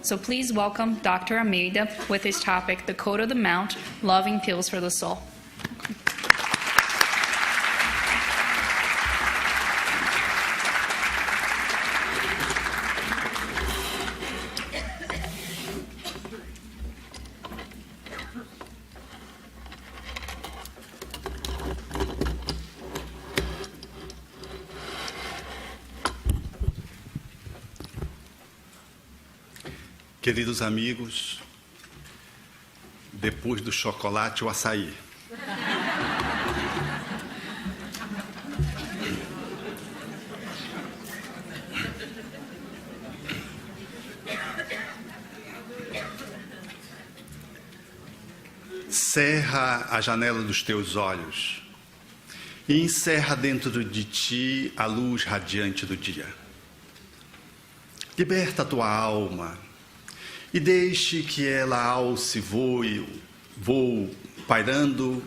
So please welcome Dr. Almeida with his topic, The Code of the Mount, Loving Pills for the Soul. Queridos amigos, depois do chocolate, o açaí. Cerra a janela dos teus olhos e encerra dentro de ti a luz radiante do dia. Liberta a tua alma e deixe que ela alce, voe, pairando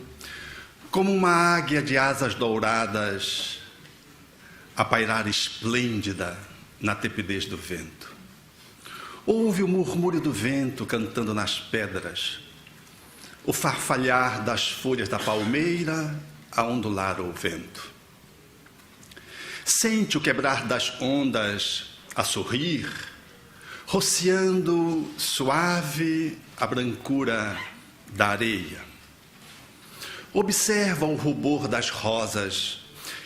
como uma águia de asas douradas a pairar esplêndida na tepidez do vento. Ouve o murmúrio do vento cantando nas pedras, o farfalhar das folhas da palmeira a ondular o vento. Sente o quebrar das ondas a sorrir, rociando suave a brancura da areia. Observa o rubor das rosas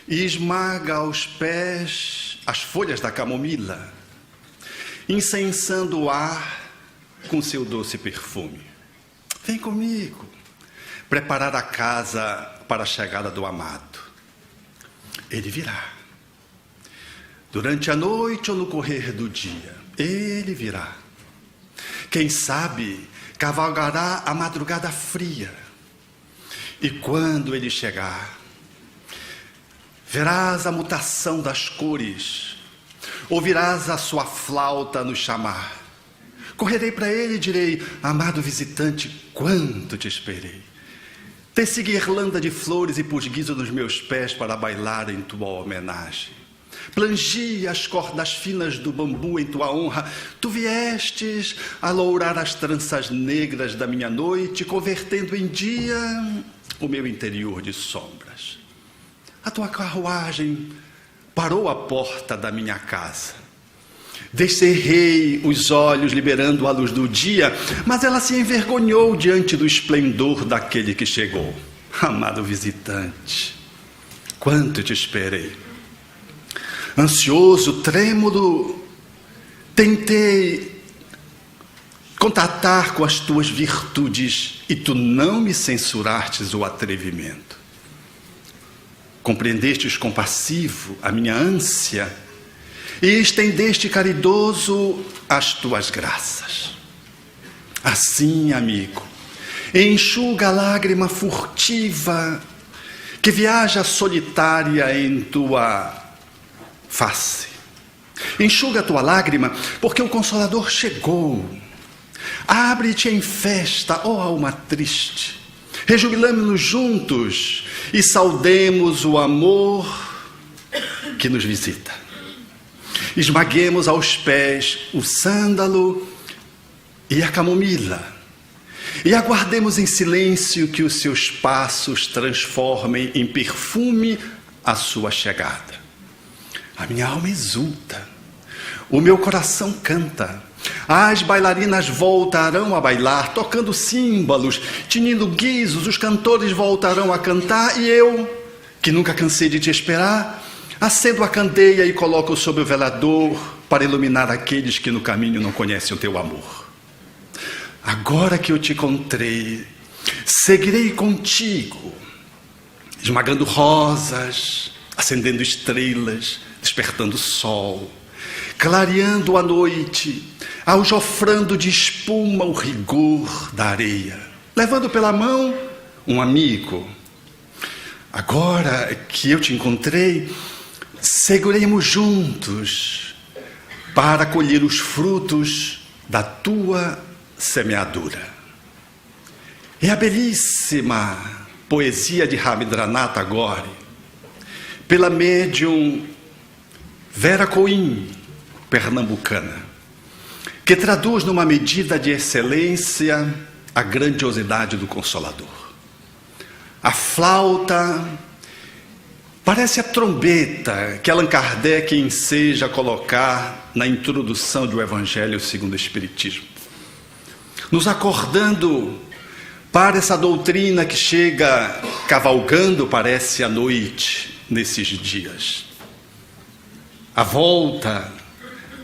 e esmaga aos pés as folhas da camomila, incensando o ar com seu doce perfume. Vem comigo preparar a casa para a chegada do amado. Ele virá. Durante a noite ou no correr do dia, ele virá. Quem sabe, cavalgará a madrugada fria. E quando ele chegar, verás a mutação das cores, ouvirás a sua flauta nos chamar. Correrei para ele e direi: amado visitante, quanto te esperei. Teci guirlanda de flores e pus guiso nos meus pés para bailar em tua homenagem. Plangi as cordas finas do bambu em tua honra. Tu viestes a lourar as tranças negras da minha noite, convertendo em dia o meu interior de sombras. A tua carruagem parou à porta da minha casa. Descerrei os olhos, liberando a luz do dia, mas ela se envergonhou diante do esplendor daquele que chegou. Amado visitante, quanto te esperei. Ansioso, trêmulo, tentei contatar com as tuas virtudes e tu não me censurastes o atrevimento. Compreendestes compassivo a minha ânsia e estendeste caridoso as tuas graças. Assim, amigo, enxuga a lágrima furtiva que viaja solitária em tua face. Enxuga a tua lágrima, porque o Consolador chegou. Abre-te em festa, ó alma triste. Rejubilamo-nos juntos e saudemos o amor que nos visita. Esmaguemos aos pés o sândalo e a camomila, e aguardemos em silêncio que os seus passos transformem em perfume a sua chegada. A minha alma exulta, o meu coração canta, as bailarinas voltarão a bailar, tocando símbolos, tinindo guizos, os cantores voltarão a cantar, e eu, que nunca cansei de te esperar, acendo a candeia e coloco sobre o velador para iluminar aqueles que no caminho não conhecem o teu amor. Agora que eu te encontrei, seguirei contigo, esmagando rosas, acendendo estrelas, despertando o sol, clareando a noite, aljofrando de espuma o rigor da areia, levando pela mão um amigo. Agora que eu te encontrei, seguremos juntos para colher os frutos da tua semeadura. É a belíssima poesia de Rabindranath Tagore, pela médium Vera Coim, pernambucana. que traduz numa medida de excelência a grandiosidade do Consolador. A flauta parece a trombeta que Allan Kardec enseja colocar na introdução do Evangelho segundo o Espiritismo, nos acordando para essa doutrina que chega cavalgando, parece, à noite nesses dias. A volta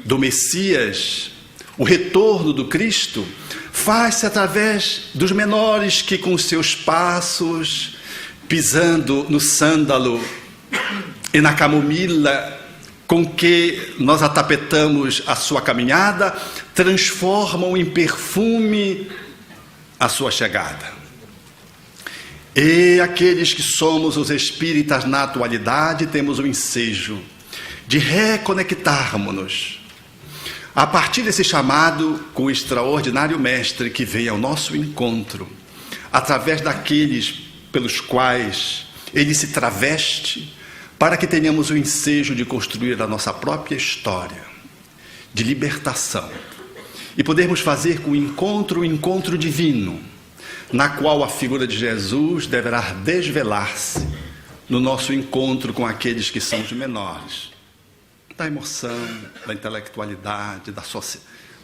do Messias, o retorno do Cristo, faz-se através dos menores que, com os seus passos, pisando no sândalo e na camomila com que nós atapetamos a sua caminhada, transformam em perfume a sua chegada. E aqueles que somos os espíritas na atualidade temos o ensejo de reconectarmos-nos a partir desse chamado com o extraordinário Mestre que veio ao nosso encontro, através daqueles pelos quais ele se traveste, para que tenhamos o ensejo de construir a nossa própria história de libertação e podermos fazer com o encontro divino, na qual a figura de Jesus deverá desvelar-se no nosso encontro com aqueles que são os menores, da emoção, da intelectualidade,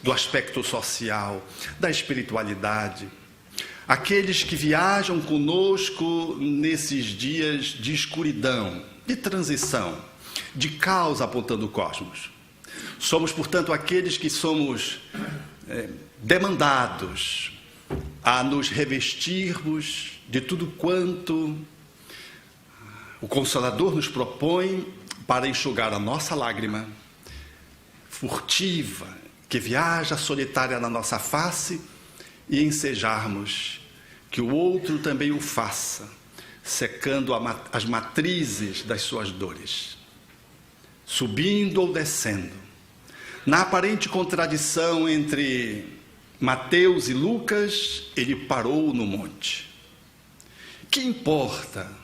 do aspecto social, da espiritualidade. Aqueles que viajam conosco nesses dias de escuridão, de transição, de caos apontando o cosmos. Somos, portanto, aqueles que somos demandados a nos revestirmos de tudo quanto o Consolador nos propõe para enxugar a nossa lágrima furtiva, que viaja solitária na nossa face, e ensejarmos que o outro também o faça, secando as matrizes das suas dores, subindo ou descendo, na aparente contradição entre Mateus e Lucas, ele parou no monte. Que importa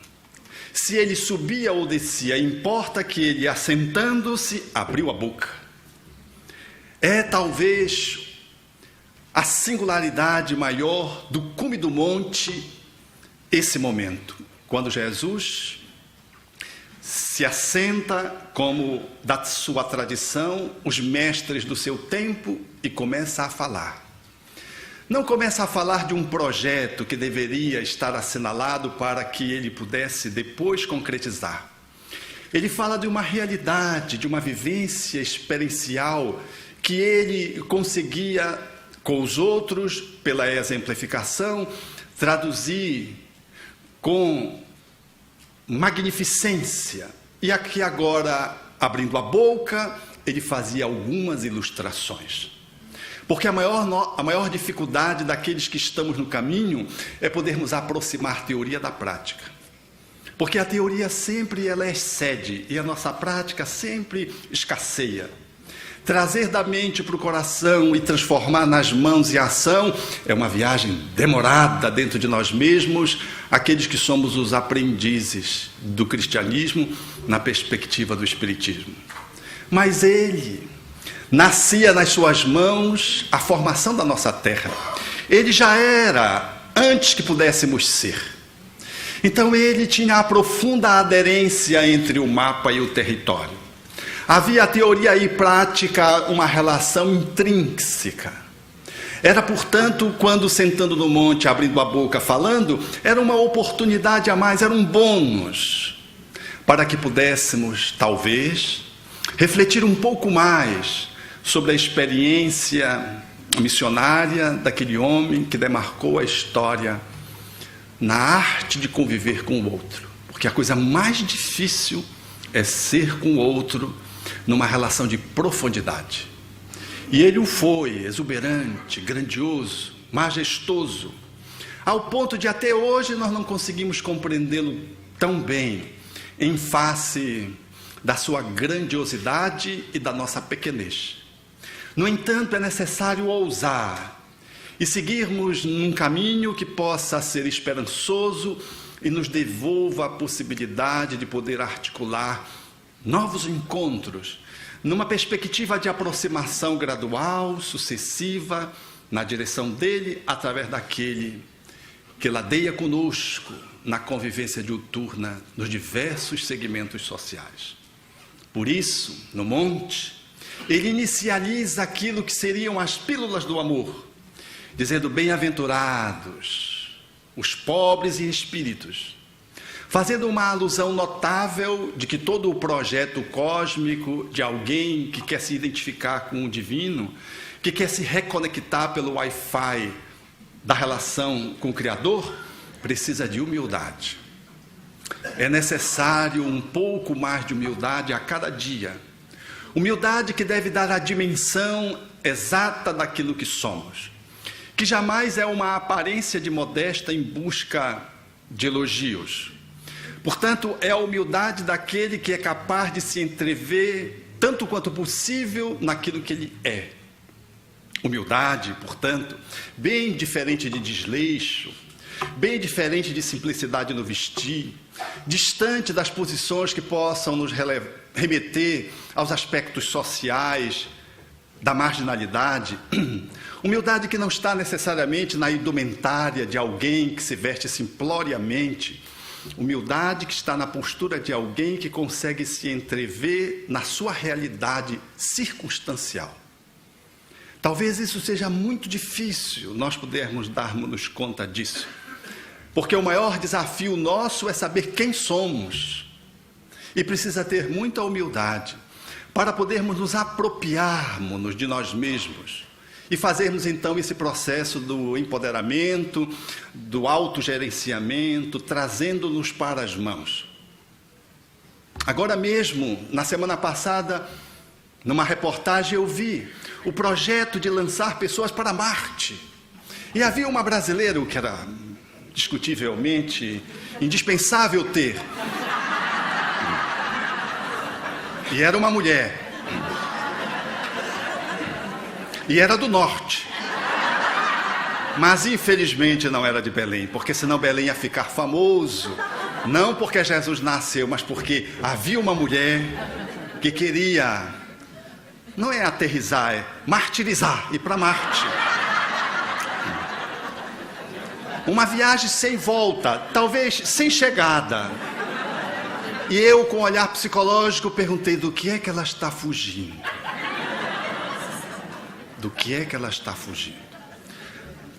se ele subia ou descia? Importa que ele, assentando-se, abriu a boca. É talvez a singularidade maior do cume do monte, esse momento, quando Jesus se assenta, como da sua tradição, os mestres do seu tempo, e começa a falar. Não começa a falar de um projeto que deveria estar assinalado para que ele pudesse depois concretizar. Ele fala de uma realidade, de uma vivência experiencial que ele conseguia, com os outros, pela exemplificação, traduzir com magnificência. E aqui agora, abrindo a boca, ele fazia algumas ilustrações. Porque a maior dificuldade daqueles que estamos no caminho é podermos aproximar teoria da prática. Porque a teoria sempre ela excede e a nossa prática sempre escasseia. Trazer da mente para o coração e transformar nas mãos em ação é uma viagem demorada dentro de nós mesmos, aqueles que somos os aprendizes do cristianismo na perspectiva do espiritismo. Mas ele nascia nas suas mãos a formação da nossa terra. Ele já era antes que pudéssemos ser. Então ele tinha a profunda aderência entre o mapa e o território. Havia a teoria e prática uma relação intrínseca. Era, portanto, quando sentando no monte, abrindo a boca, falando, era uma oportunidade a mais, era um bônus, para que pudéssemos, talvez, refletir um pouco mais sobre a experiência missionária daquele homem que demarcou a história na arte de conviver com o outro. Porque a coisa mais difícil é ser com o outro numa relação de profundidade. E ele o foi, exuberante, grandioso, majestoso, ao ponto de até hoje nós não conseguimos compreendê-lo tão bem, em face da sua grandiosidade e da nossa pequenez. No entanto, é necessário ousar e seguirmos num caminho que possa ser esperançoso e nos devolva a possibilidade de poder articular novos encontros numa perspectiva de aproximação gradual, sucessiva, na direção dele, através daquele que ladeia conosco na convivência diuturna, nos diversos segmentos sociais. Por isso, no monte, ele inicializa aquilo que seriam as pílulas do amor, dizendo: bem-aventurados os pobres em espíritos, fazendo uma alusão notável de que todo o projeto cósmico de alguém que quer se identificar com o divino, que quer se reconectar pelo Wi-Fi da relação com o Criador, precisa de humildade. É necessário um pouco mais de humildade a cada dia. Humildade que deve dar a dimensão exata daquilo que somos, que jamais é uma aparência de modéstia em busca de elogios. Portanto, é a humildade daquele que é capaz de se entrever, tanto quanto possível, naquilo que ele é. Humildade, portanto, bem diferente de desleixo, bem diferente de simplicidade no vestir, distante das posições que possam nos remeter aos aspectos sociais da marginalidade. Humildade que não está necessariamente na indumentária de alguém que se veste simploriamente. Humildade que está na postura de alguém que consegue se entrever na sua realidade circunstancial. Talvez isso seja muito difícil nós pudermos darmos conta disso, porque o maior desafio nosso é saber quem somos, e precisa ter muita humildade para podermos nos apropriarmos de nós mesmos e fazermos então esse processo do empoderamento, do autogerenciamento, trazendo-nos para as mãos. Agora mesmo, na semana passada, numa reportagem eu vi o projeto de lançar pessoas para Marte. E havia uma brasileira, o que era discutivelmente indispensável ter. E era uma mulher. E era do norte. Mas infelizmente não era de Belém, porque senão Belém ia ficar famoso. Não porque Jesus nasceu, mas porque havia uma mulher que queria, não é aterrissar, é martirizar, ir para Marte. Uma viagem sem volta, talvez sem chegada. E eu, com um olhar psicológico, perguntei: do que é que ela está fugindo? Do que é que ela está fugindo?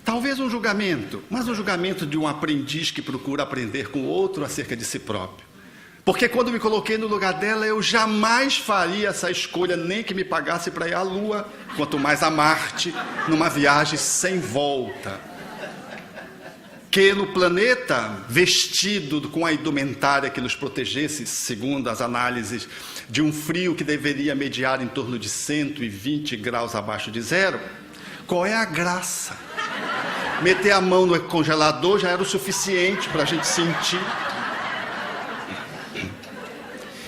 Talvez um julgamento, mas um julgamento de um aprendiz que procura aprender com outro acerca de si próprio. Porque quando me coloquei no lugar dela, eu jamais faria essa escolha, nem que me pagasse para ir à Lua, quanto mais a Marte, numa viagem sem volta. Que no planeta, vestido com a indumentária que nos protegesse, segundo as análises, de um frio que deveria mediar em torno de 120 graus abaixo de zero, qual é a graça? Meter a mão no congelador já era o suficiente para a gente sentir.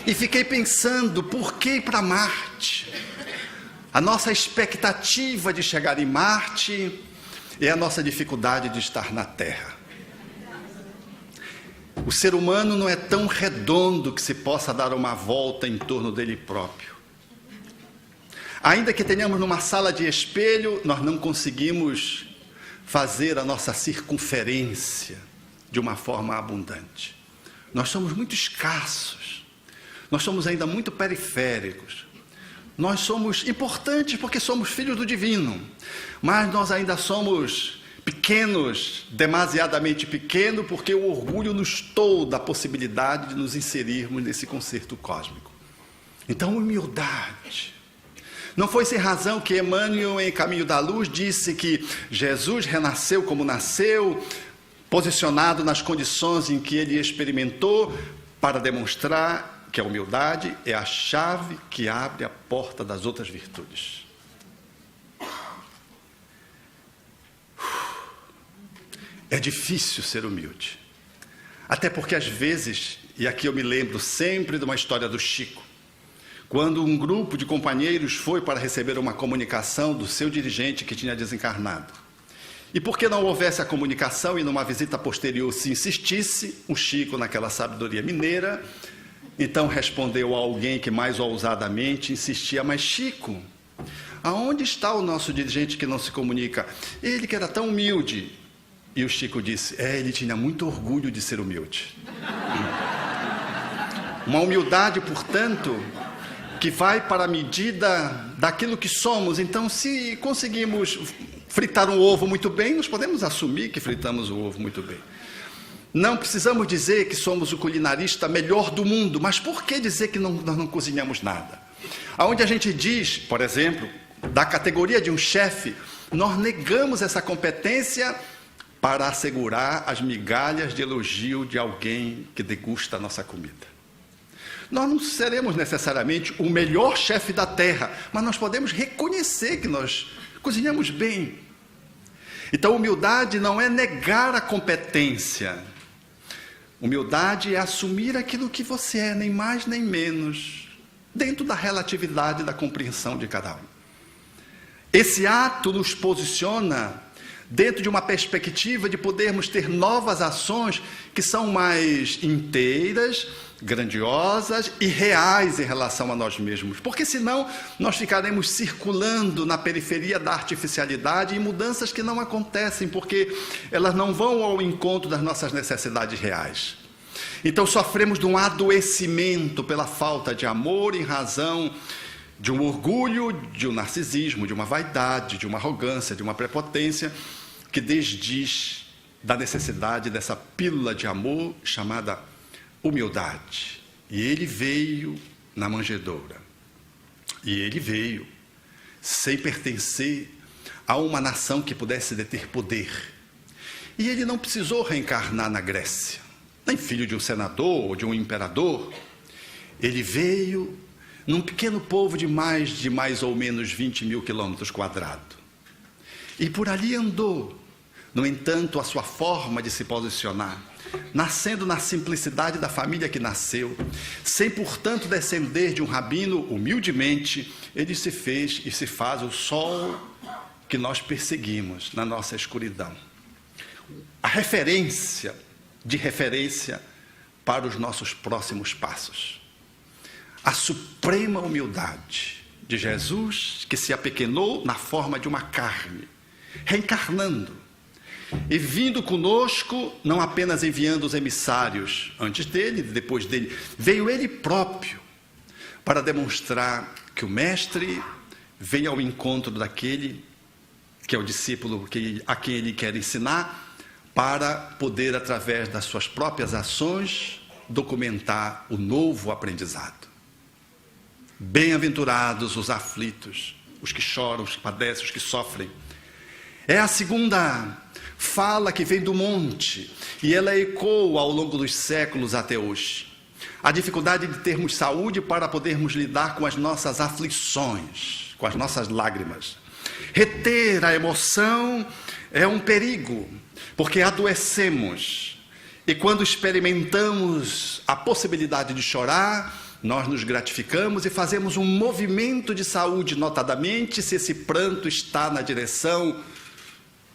E fiquei pensando, por que ir para Marte? A nossa expectativa de chegar em Marte é a nossa dificuldade de estar na Terra. O ser humano não é tão redondo que se possa dar uma volta em torno dele próprio. Ainda que tenhamos numa sala de espelho, nós não conseguimos fazer a nossa circunferência de uma forma abundante. Nós somos muito escassos. Nós somos ainda muito periféricos. Nós somos importantes porque somos filhos do divino, mas nós ainda somos pequenos, demasiadamente pequenos, porque o orgulho nos tolda a possibilidade de nos inserirmos nesse concerto cósmico. Então, humildade. Não foi sem razão que Emmanuel, em Caminho da Luz, disse que Jesus renasceu como nasceu, posicionado nas condições em que ele experimentou, para demonstrar que a humildade é a chave que abre a porta das outras virtudes. É difícil ser humilde. Até porque às vezes, e aqui eu me lembro sempre de uma história do Chico, quando um grupo de companheiros foi para receber uma comunicação do seu dirigente que tinha desencarnado. E porque não houvesse a comunicação e numa visita posterior se insistisse, o Chico, naquela sabedoria mineira, Então respondeu alguém que mais ousadamente insistia: mas Chico, aonde está o nosso dirigente que não se comunica? Ele que era tão humilde. E o Chico disse: ele tinha muito orgulho de ser humilde. Uma humildade, portanto, que vai para a medida daquilo que somos. Então, se conseguimos fritar um ovo muito bem, nós podemos assumir que fritamos o ovo muito bem. Não precisamos dizer que somos o culinarista melhor do mundo, mas por que dizer que nós não cozinhamos nada? Aonde a gente diz, por exemplo, da categoria de um chefe, nós negamos essa competência para assegurar as migalhas de elogio de alguém que degusta a nossa comida. Nós não seremos necessariamente o melhor chefe da terra, mas nós podemos reconhecer que nós cozinhamos bem. Então, humildade não é negar a competência. Humildade é assumir aquilo que você é, nem mais nem menos, dentro da relatividade da compreensão de cada um. Esse ato nos posiciona dentro de uma perspectiva de podermos ter novas ações que são mais inteiras, grandiosas e reais em relação a nós mesmos, porque senão nós ficaremos circulando na periferia da artificialidade e mudanças que não acontecem, porque elas não vão ao encontro das nossas necessidades reais. Então sofremos de um adoecimento pela falta de amor em razão de um orgulho, de um narcisismo, de uma vaidade, de uma arrogância, de uma prepotência, que desdiz da necessidade dessa pílula de amor chamada humildade. E ele veio na manjedoura. E ele veio sem pertencer a uma nação que pudesse deter poder. E ele não precisou reencarnar na Grécia, nem filho de um senador ou de um imperador. Ele veio num pequeno povo de mais ou menos 20 mil quilômetros quadrados. E por ali andou. No entanto, a sua forma de se posicionar, nascendo na simplicidade da família que nasceu, sem, portanto, descender de um rabino, humildemente, ele se fez e se faz o sol que nós perseguimos na nossa escuridão. A referência para os nossos próximos passos. A suprema humildade de Jesus, que se apequenou na forma de uma carne, reencarnando, e vindo conosco, não apenas enviando os emissários antes dele, depois dele, veio ele próprio para demonstrar que o Mestre vem ao encontro daquele que é o discípulo a quem ele quer ensinar, para poder, através das suas próprias ações, documentar o novo aprendizado. Bem-aventurados os aflitos, os que choram, os que padecem, os que sofrem. É a segunda fala que vem do monte, e ela ecoa ao longo dos séculos até hoje. A dificuldade de termos saúde para podermos lidar com as nossas aflições, com as nossas lágrimas. Reter a emoção é um perigo, porque adoecemos. E quando experimentamos a possibilidade de chorar, nós nos gratificamos e fazemos um movimento de saúde, notadamente se esse pranto está na direção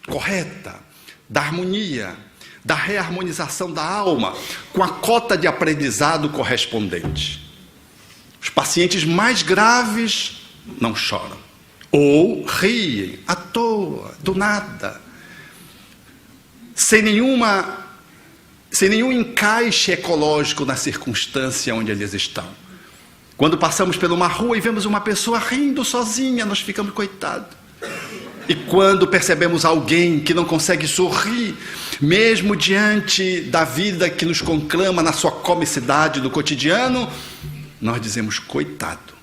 correta, da harmonia, da reharmonização da alma, com a cota de aprendizado correspondente. Os pacientes mais graves não choram, ou riem à toa, do nada, sem nenhum encaixe ecológico na circunstância onde eles estão. Quando passamos por uma rua e vemos uma pessoa rindo sozinha, nós ficamos coitados. E quando percebemos alguém que não consegue sorrir, mesmo diante da vida que nos conclama na sua comicidade do cotidiano, nós dizemos coitado.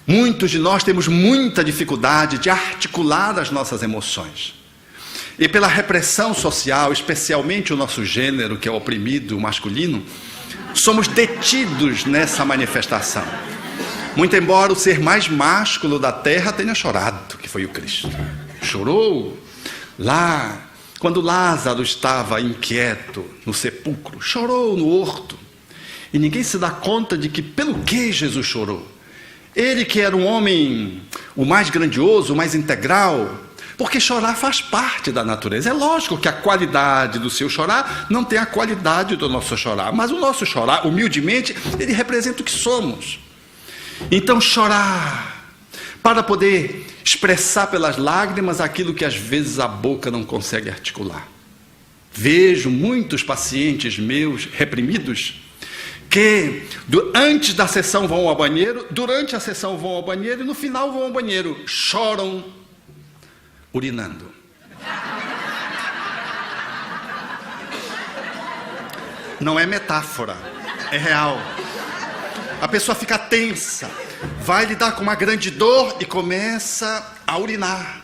Muitos de nós temos muita dificuldade de articular as nossas emoções. E pela repressão social, especialmente o nosso gênero, que é o oprimido, o masculino, somos detidos nessa manifestação. Muito embora o ser mais másculo da terra tenha chorado, que foi o Cristo. Chorou lá, quando Lázaro estava inquieto no sepulcro. Chorou no horto. E ninguém se dá conta de que pelo que Jesus chorou. Ele que era um homem o mais grandioso, o mais integral, Porque chorar faz parte da natureza. É lógico que a qualidade do seu chorar não tem a qualidade do nosso chorar. Mas o nosso chorar, humildemente, ele representa o que somos. Então chorar, para poder expressar pelas lágrimas aquilo que às vezes a boca não consegue articular. Vejo muitos pacientes meus reprimidos que antes da sessão vão ao banheiro, durante a sessão vão ao banheiro e no final vão ao banheiro, choram urinando. Não é metáfora, é real. A pessoa fica tensa, vai lidar com uma grande dor e começa a urinar.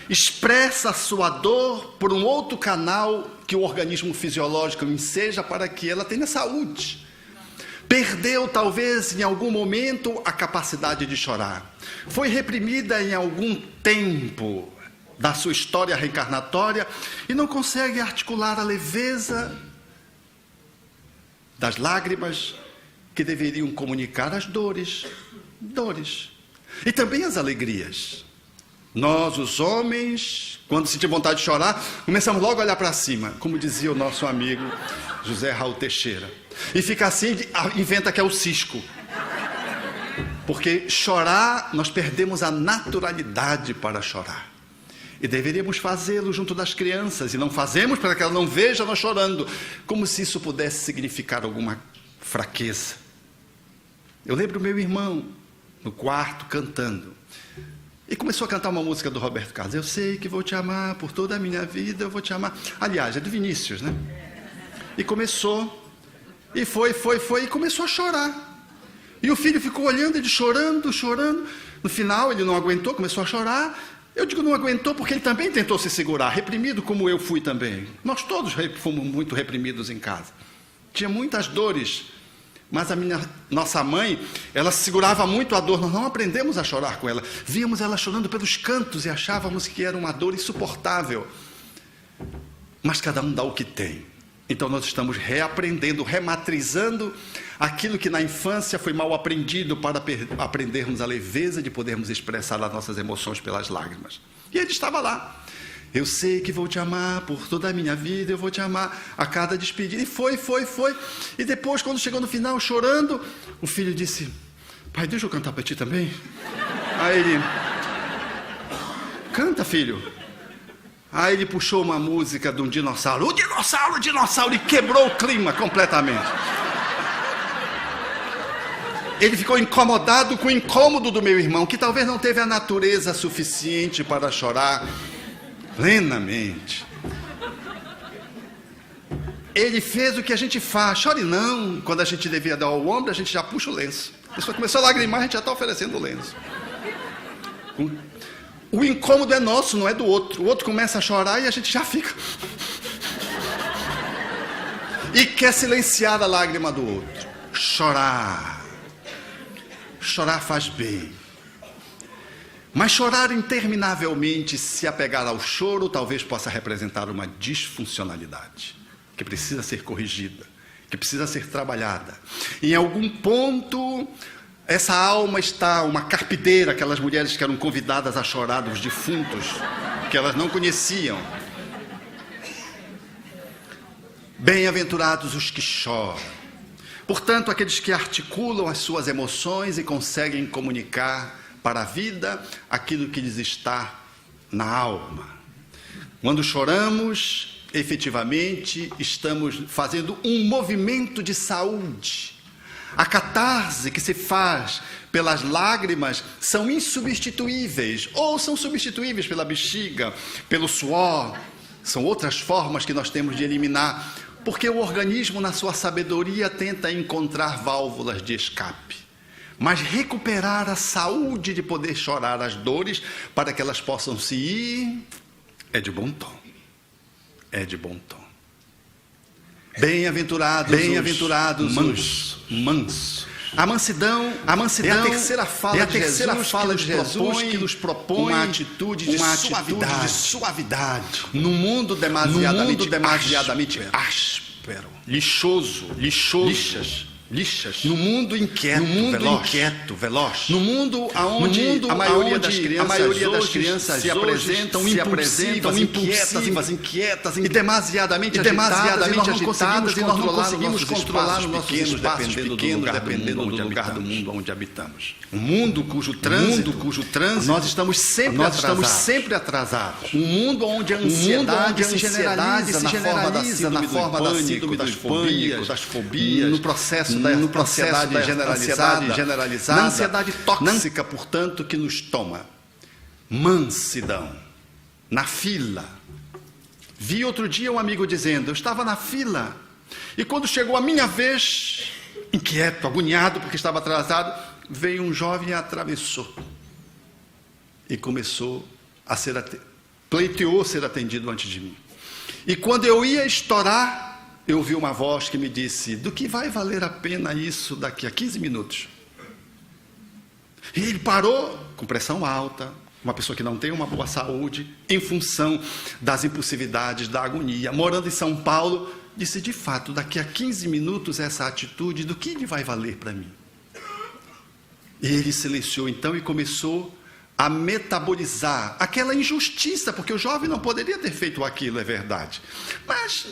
Expressa a sua dor por um outro canal que o organismo fisiológico enseja para que ela tenha saúde. Perdeu, talvez, em algum momento, a capacidade de chorar. Foi reprimida em algum tempo da sua história reencarnatória e não consegue articular a leveza das lágrimas que deveriam comunicar as dores. E também as alegrias. Nós, os homens, quando sentimos vontade de chorar, começamos logo a olhar para cima, como dizia o nosso amigo José Raul Teixeira. E fica assim, inventa que é o cisco. Porque chorar, nós perdemos a naturalidade para chorar. E deveríamos fazê-lo junto das crianças, e não fazemos para que ela não veja nós chorando, como se isso pudesse significar alguma fraqueza. Eu lembro meu irmão, no quarto, cantando. E começou a cantar uma música do Roberto Carlos. Eu sei que vou te amar por toda a minha vida, eu vou te amar. Aliás, é do Vinícius, né? E começou... E foi, e começou a chorar. E o filho ficou olhando, ele chorando. No final, ele não aguentou, começou a chorar. Eu digo não aguentou porque ele também tentou se segurar, reprimido como eu fui também. Nós todos fomos muito reprimidos em casa. Tinha muitas dores, mas nossa mãe, ela segurava muito a dor. Nós não aprendemos a chorar com ela. Víamos ela chorando pelos cantos e achávamos que era uma dor insuportável. Mas cada um dá o que tem. Então nós estamos reaprendendo, rematrizando aquilo que na infância foi mal aprendido para aprendermos a leveza de podermos expressar as nossas emoções pelas lágrimas. E ele estava lá. Eu sei que vou te amar por toda a minha vida, eu vou te amar a cada despedida. E foi. E depois, quando chegou no final, chorando, o filho disse, pai, deixa eu cantar para ti também. Aí ele, canta, filho. Aí ele puxou uma música de um dinossauro. O dinossauro, e quebrou o clima completamente. Ele ficou incomodado com o incômodo do meu irmão, que talvez não teve a natureza suficiente para chorar plenamente. Ele fez o que a gente faz. Chore não. Quando a gente devia dar o ombro, a gente já puxa o lenço. A pessoa começou a lagrimar, a gente já está oferecendo o lenço. O incômodo é nosso, não é do outro. O outro começa a chorar e a gente já fica. E quer silenciar a lágrima do outro. Chorar. Chorar faz bem. Mas chorar interminavelmente, se apegar ao choro, talvez possa representar uma disfuncionalidade que precisa ser corrigida, que precisa ser trabalhada. Em algum ponto... essa alma está uma carpideira, aquelas mulheres que eram convidadas a chorar dos defuntos, que elas não conheciam. Bem-aventurados os que choram. Portanto, aqueles que articulam as suas emoções e conseguem comunicar para a vida aquilo que lhes está na alma. Quando choramos, efetivamente, estamos fazendo um movimento de saúde. A catarse que se faz pelas lágrimas são insubstituíveis, ou são substituíveis pela bexiga, pelo suor. São outras formas que nós temos de eliminar, porque o organismo, na sua sabedoria, tenta encontrar válvulas de escape. Mas recuperar a saúde de poder chorar as dores para que elas possam se ir, é de bom tom. É de bom tom. Bem-aventurados os mansos. A mansidão é a terceira fala de Jesus que nos propõe uma atitude de suavidade. Num mundo demasiadamente áspero, lixoso, lixas, no mundo inquieto, veloz, no mundo aonde a maioria das crianças se apresentam impulsivas, inquietas e demasiadamente agitadas, e nós não conseguimos controlar os nossos espaços pequenos, dependendo do lugar do mundo onde habitamos. Um mundo cujo trânsito nós estamos sempre atrasados. Um mundo onde a ansiedade se generaliza na forma da síndrome do pânico, das fobias, no processo da ansiedade generalizada, na ansiedade tóxica, portanto, que nos toma. Mansidão, na fila. Vi outro dia um amigo dizendo: eu estava na fila, e quando chegou a minha vez, inquieto, agoniado, porque estava atrasado, veio um jovem e atravessou. E começou a pleiteou ser atendido antes de mim. E quando eu ia estourar, eu ouvi uma voz que me disse: do que vai valer a pena isso daqui a 15 minutos? E ele parou com pressão alta, uma pessoa que não tem uma boa saúde, em função das impulsividades, da agonia, morando em São Paulo, disse: de fato, daqui a 15 minutos essa atitude, do que vai valer para mim? E ele silenciou então e começou a metabolizar aquela injustiça, porque o jovem não poderia ter feito aquilo, é verdade, mas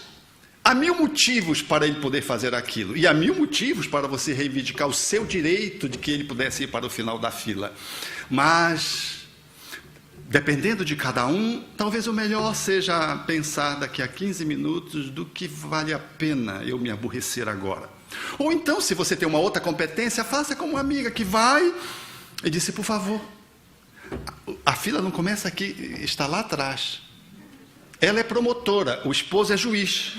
há 1000 motivos para ele poder fazer aquilo, e há 1000 motivos para você reivindicar o seu direito de que ele pudesse ir para o final da fila. Mas, dependendo de cada um, talvez o melhor seja pensar daqui a 15 minutos do que vale a pena eu me aborrecer agora. Ou então, se você tem uma outra competência, faça como uma amiga que vai e disse: por favor, a fila não começa aqui, está lá atrás. Ela é promotora, o esposo é juiz.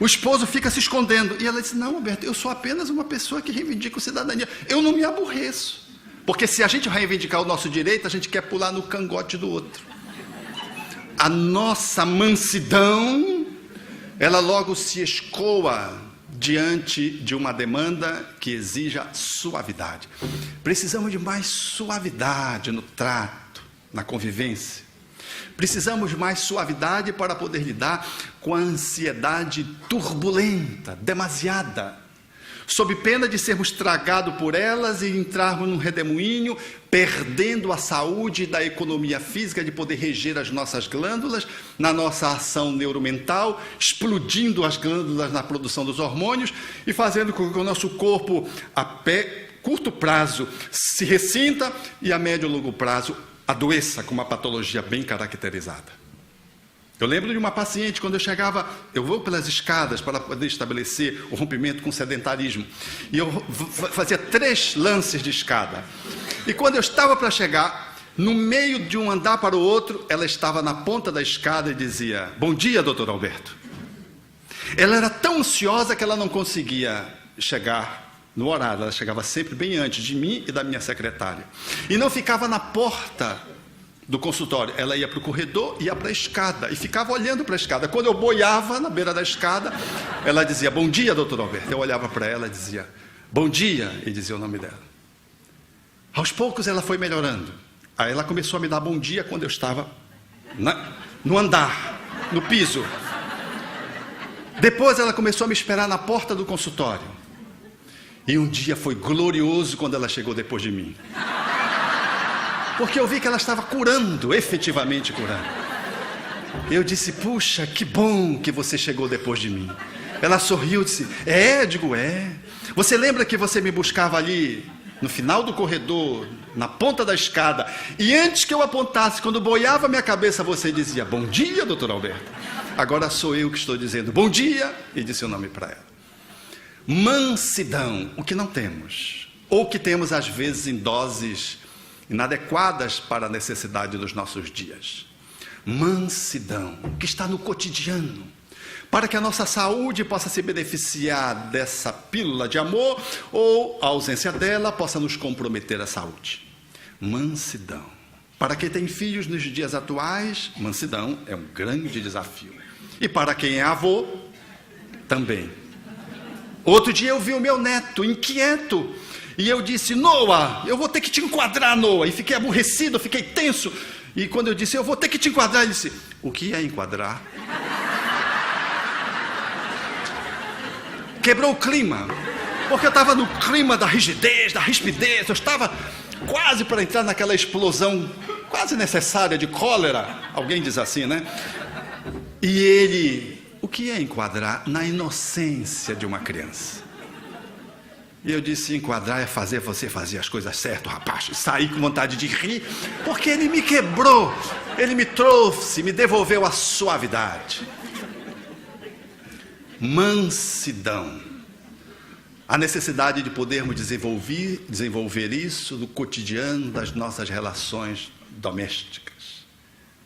O esposo fica se escondendo. E ela disse: não, Alberto, eu sou apenas uma pessoa que reivindica cidadania. Eu não me aborreço. Porque se a gente reivindicar o nosso direito, a gente quer pular no cangote do outro. A nossa mansidão, ela logo se escoa diante de uma demanda que exija suavidade. Precisamos de mais suavidade no trato, na convivência. Precisamos de mais suavidade para poder lidar com a ansiedade turbulenta, demasiada, sob pena de sermos tragados por elas e entrarmos num redemoinho, perdendo a saúde da economia física, de poder reger as nossas glândulas, na nossa ação neuromental, explodindo as glândulas na produção dos hormônios e fazendo com que o nosso corpo, a curto prazo, se ressinta e a médio e longo prazo adoeça com uma patologia bem caracterizada. Eu lembro de uma paciente, quando eu vou pelas escadas para poder estabelecer o rompimento com o sedentarismo, e eu fazia 3 lances de escada, e quando eu estava para chegar, no meio de um andar para o outro, ela estava na ponta da escada e dizia: bom dia, doutor Alberto. Ela era tão ansiosa que ela não conseguia chegar no horário, ela chegava sempre bem antes de mim e da minha secretária, e não ficava na porta do consultório, ela ia para o corredor, ia para a escada, e ficava olhando para a escada. Quando eu boiava na beira da escada, ela dizia: bom dia, doutor Alberto. Eu olhava para ela e dizia: bom dia, e dizia o nome dela. Aos poucos ela foi melhorando. Aí ela começou a me dar bom dia quando eu estava no andar, no piso. Depois ela começou a me esperar na porta do consultório. E um dia foi glorioso quando ela chegou depois de mim. Porque eu vi que ela estava curando, efetivamente curando. Eu disse: puxa, que bom que você chegou depois de mim. Ela sorriu e disse: é? Eu digo: é. Você lembra que você me buscava ali, no final do corredor, na ponta da escada, e antes que eu apontasse, quando boiava a minha cabeça, você dizia: bom dia, doutor Alberto. Agora sou eu que estou dizendo bom dia, e disse o nome para ela. Mansidão, o que não temos, ou que temos às vezes em doses inadequadas para a necessidade dos nossos dias. Mansidão, que está no cotidiano, para que a nossa saúde possa se beneficiar dessa pílula de amor, ou a ausência dela possa nos comprometer a saúde. Mansidão. Para quem tem filhos nos dias atuais, mansidão é um grande desafio. E para quem é avô, também. Outro dia eu vi o meu neto inquieto, e eu disse: Noah, eu vou ter que te enquadrar, Noah. E fiquei aborrecido, fiquei tenso. E quando eu disse: eu vou ter que te enquadrar, ele disse: o que é enquadrar? Quebrou o clima. Porque eu estava no clima da rigidez, da rispidez, eu estava quase para entrar naquela explosão quase necessária de cólera, alguém diz assim, né? E ele, o que é enquadrar na inocência de uma criança? E eu disse, enquadrar é fazer você fazer as coisas certas, rapaz. E saí com vontade de rir, porque ele me quebrou, ele me trouxe, me devolveu a suavidade. Mansidão. A necessidade de podermos desenvolver isso no cotidiano das nossas relações domésticas.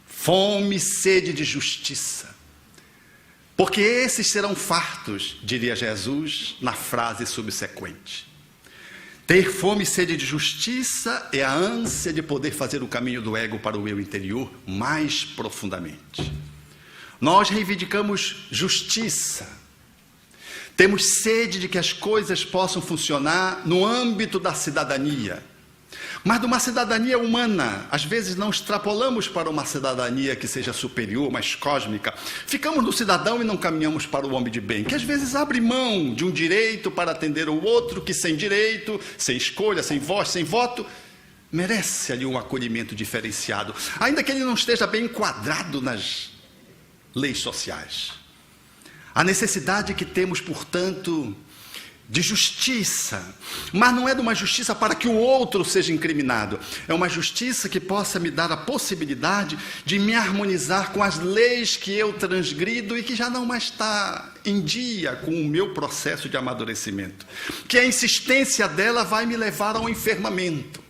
Fome e sede de justiça. Porque esses serão fartos, diria Jesus na frase subsequente. Ter fome e sede de justiça é a ânsia de poder fazer o caminho do ego para o eu interior mais profundamente. Nós reivindicamos justiça. Temos sede de que as coisas possam funcionar no âmbito da cidadania. Mas de uma cidadania humana, às vezes não extrapolamos para uma cidadania que seja superior, mais cósmica. Ficamos no cidadão e não caminhamos para o homem de bem, que às vezes abre mão de um direito para atender o outro, que sem direito, sem escolha, sem voz, sem voto, merece ali um acolhimento diferenciado, ainda que ele não esteja bem enquadrado nas leis sociais. A necessidade que temos, portanto, de justiça, mas não é de uma justiça para que o outro seja incriminado, é uma justiça que possa me dar a possibilidade de me harmonizar com as leis que eu transgrido e que já não mais está em dia com o meu processo de amadurecimento, que a insistência dela vai me levar ao enfermamento.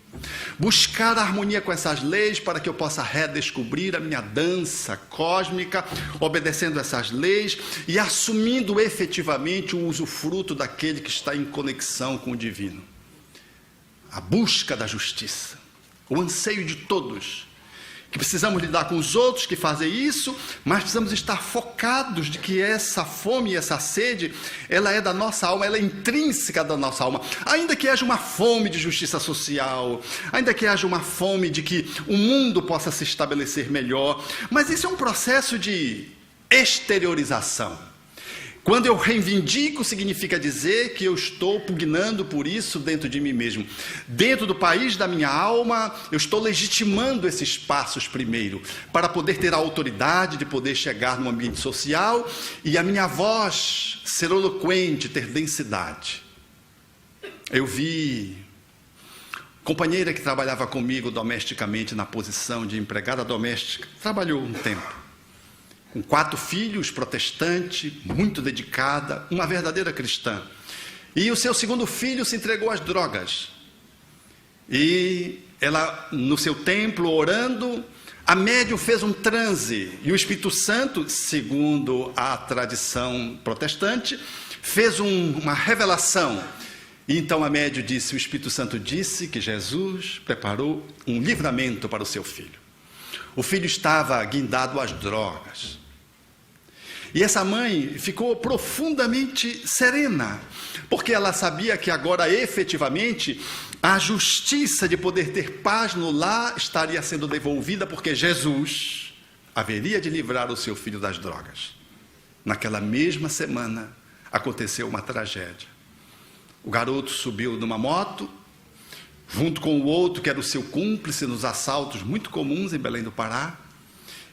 Buscar a harmonia com essas leis para que eu possa redescobrir a minha dança cósmica, obedecendo essas leis e assumindo efetivamente o usufruto daquele que está em conexão com o divino. A busca da justiça, o anseio de todos, que precisamos lidar com os outros que fazem isso, mas precisamos estar focados de que essa fome e essa sede, ela é da nossa alma, ela é intrínseca da nossa alma. Ainda que haja uma fome de justiça social, ainda que haja uma fome de que o mundo possa se estabelecer melhor, mas isso é um processo de exteriorização. Quando eu reivindico, significa dizer que eu estou pugnando por isso dentro de mim mesmo. Dentro do país da minha alma, eu estou legitimando esses passos primeiro, para poder ter a autoridade de poder chegar no ambiente social e a minha voz ser eloquente, ter densidade. Eu vi companheira que trabalhava comigo domesticamente na posição de empregada doméstica, trabalhou um tempo. Com 4 filhos, protestante, muito dedicada, uma verdadeira cristã. E o seu segundo filho se entregou às drogas. E ela, no seu templo, orando, a médium fez um transe. E o Espírito Santo, segundo a tradição protestante, fez uma revelação. E então a médium disse, o Espírito Santo disse que Jesus preparou um livramento para o seu filho. O filho estava guindado às drogas. E essa mãe ficou profundamente serena, porque ela sabia que agora efetivamente a justiça de poder ter paz no lar estaria sendo devolvida, porque Jesus haveria de livrar o seu filho das drogas. Naquela mesma semana aconteceu uma tragédia. O garoto subiu numa moto, junto com o outro que era o seu cúmplice nos assaltos muito comuns em Belém do Pará,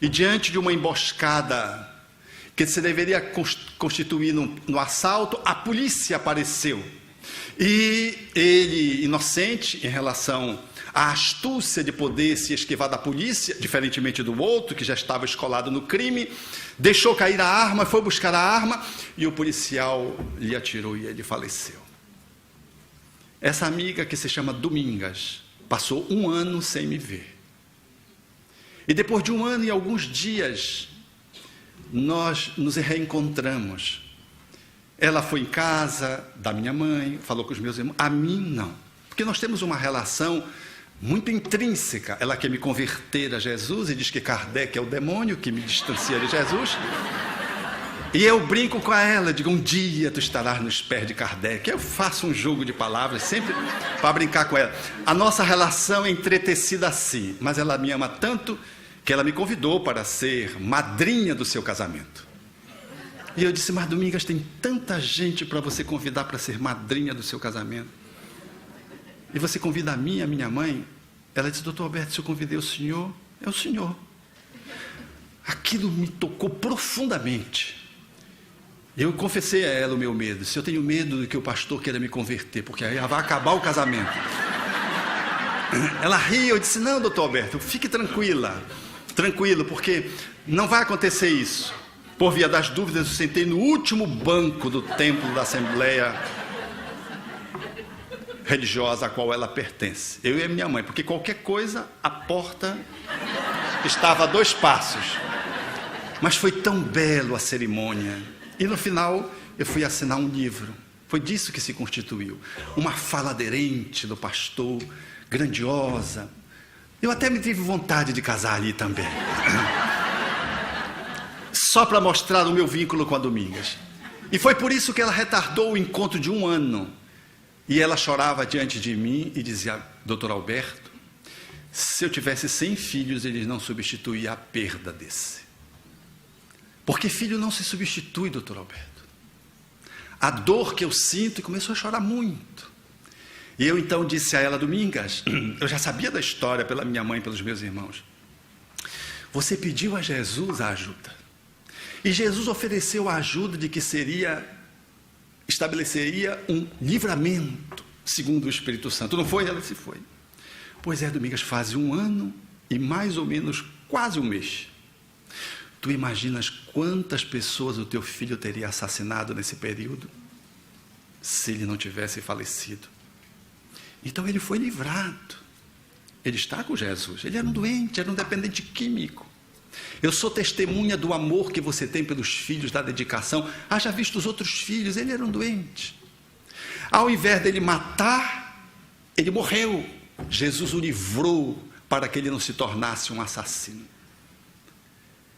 e diante de uma emboscada que se deveria constituir no assalto, a polícia apareceu. E ele, inocente em relação à astúcia de poder se esquivar da polícia, diferentemente do outro, que já estava escolado no crime, deixou cair a arma, foi buscar a arma, e o policial lhe atirou e ele faleceu. Essa amiga, que se chama Domingas, passou 1 ano sem me ver. E depois de 1 ano e alguns dias, nós nos reencontramos. Ela foi em casa da minha mãe, falou com os meus irmãos. A mim, não. Porque nós temos uma relação muito intrínseca. Ela quer me converter a Jesus e diz que Kardec é o demônio que me distancia de Jesus. E eu brinco com ela, digo, um dia tu estarás nos pés de Kardec. Eu faço um jogo de palavras, sempre para brincar com ela. A nossa relação é entretecida assim, mas ela me ama tanto que ela me convidou para ser madrinha do seu casamento. E eu disse, mas Domingas, tem tanta gente para você convidar para ser madrinha do seu casamento. E você convida a mim, a minha mãe? Ela disse, doutor Alberto, se eu convidei o senhor, é o senhor. Aquilo me tocou profundamente. Eu confessei a ela o meu medo. Se eu tenho medo de que o pastor queira me converter, porque aí vai acabar o casamento. Ela riu, eu disse, não, doutor Alberto, fique tranquilo, porque não vai acontecer isso. Por via das dúvidas, eu sentei no último banco do templo da Assembleia Religiosa a qual ela pertence. Eu e a minha mãe, porque qualquer coisa, a porta estava a 2 passos. Mas foi tão belo a cerimônia. E no final, eu fui assinar um livro. Foi disso que se constituiu. Uma fala aderente do pastor, grandiosa. Eu até me tive vontade de casar ali também. Só para mostrar o meu vínculo com a Domingas. E foi por isso que ela retardou o encontro de 1 ano. E ela chorava diante de mim e dizia, doutor Alberto, se eu tivesse 100 filhos, eles não substituíam a perda desse. Porque filho não se substitui, doutor Alberto. A dor que eu sinto, e começou a chorar muito. E eu então disse a ela, Domingas, eu já sabia da história pela minha mãe e pelos meus irmãos. Você pediu a Jesus a ajuda. E Jesus ofereceu a ajuda de que estabeleceria um livramento, segundo o Espírito Santo. Não foi? Ela se foi. Pois é, Domingas, faz 1 ano e mais ou menos quase 1 mês. Tu imaginas quantas pessoas o teu filho teria assassinado nesse período, se ele não tivesse falecido? Então ele foi livrado. Ele está com Jesus. Ele era um doente, era um dependente químico. Eu sou testemunha do amor que você tem pelos filhos, da dedicação. Haja visto os outros filhos, ele era um doente. Ao invés dele matar, ele morreu. Jesus o livrou para que ele não se tornasse um assassino.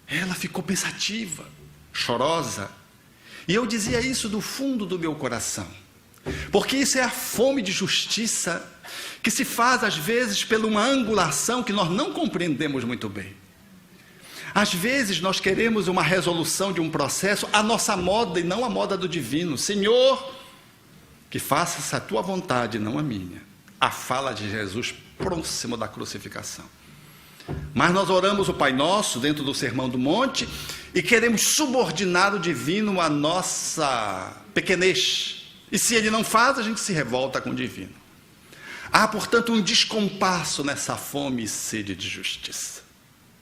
Ela ficou pensativa, chorosa. E eu dizia isso do fundo do meu coração. Porque isso é a fome de justiça que se faz às vezes pela uma angulação que nós não compreendemos muito bem. Às vezes nós queremos uma resolução de um processo à nossa moda e não à moda do divino. Senhor, que faça-se a tua vontade, não a minha. A fala de Jesus próximo da crucificação. Mas nós oramos o Pai Nosso dentro do Sermão do Monte e queremos subordinar o divino à nossa pequenez. E se ele não faz, a gente se revolta com o divino. Há, portanto, um descompasso nessa fome e sede de justiça.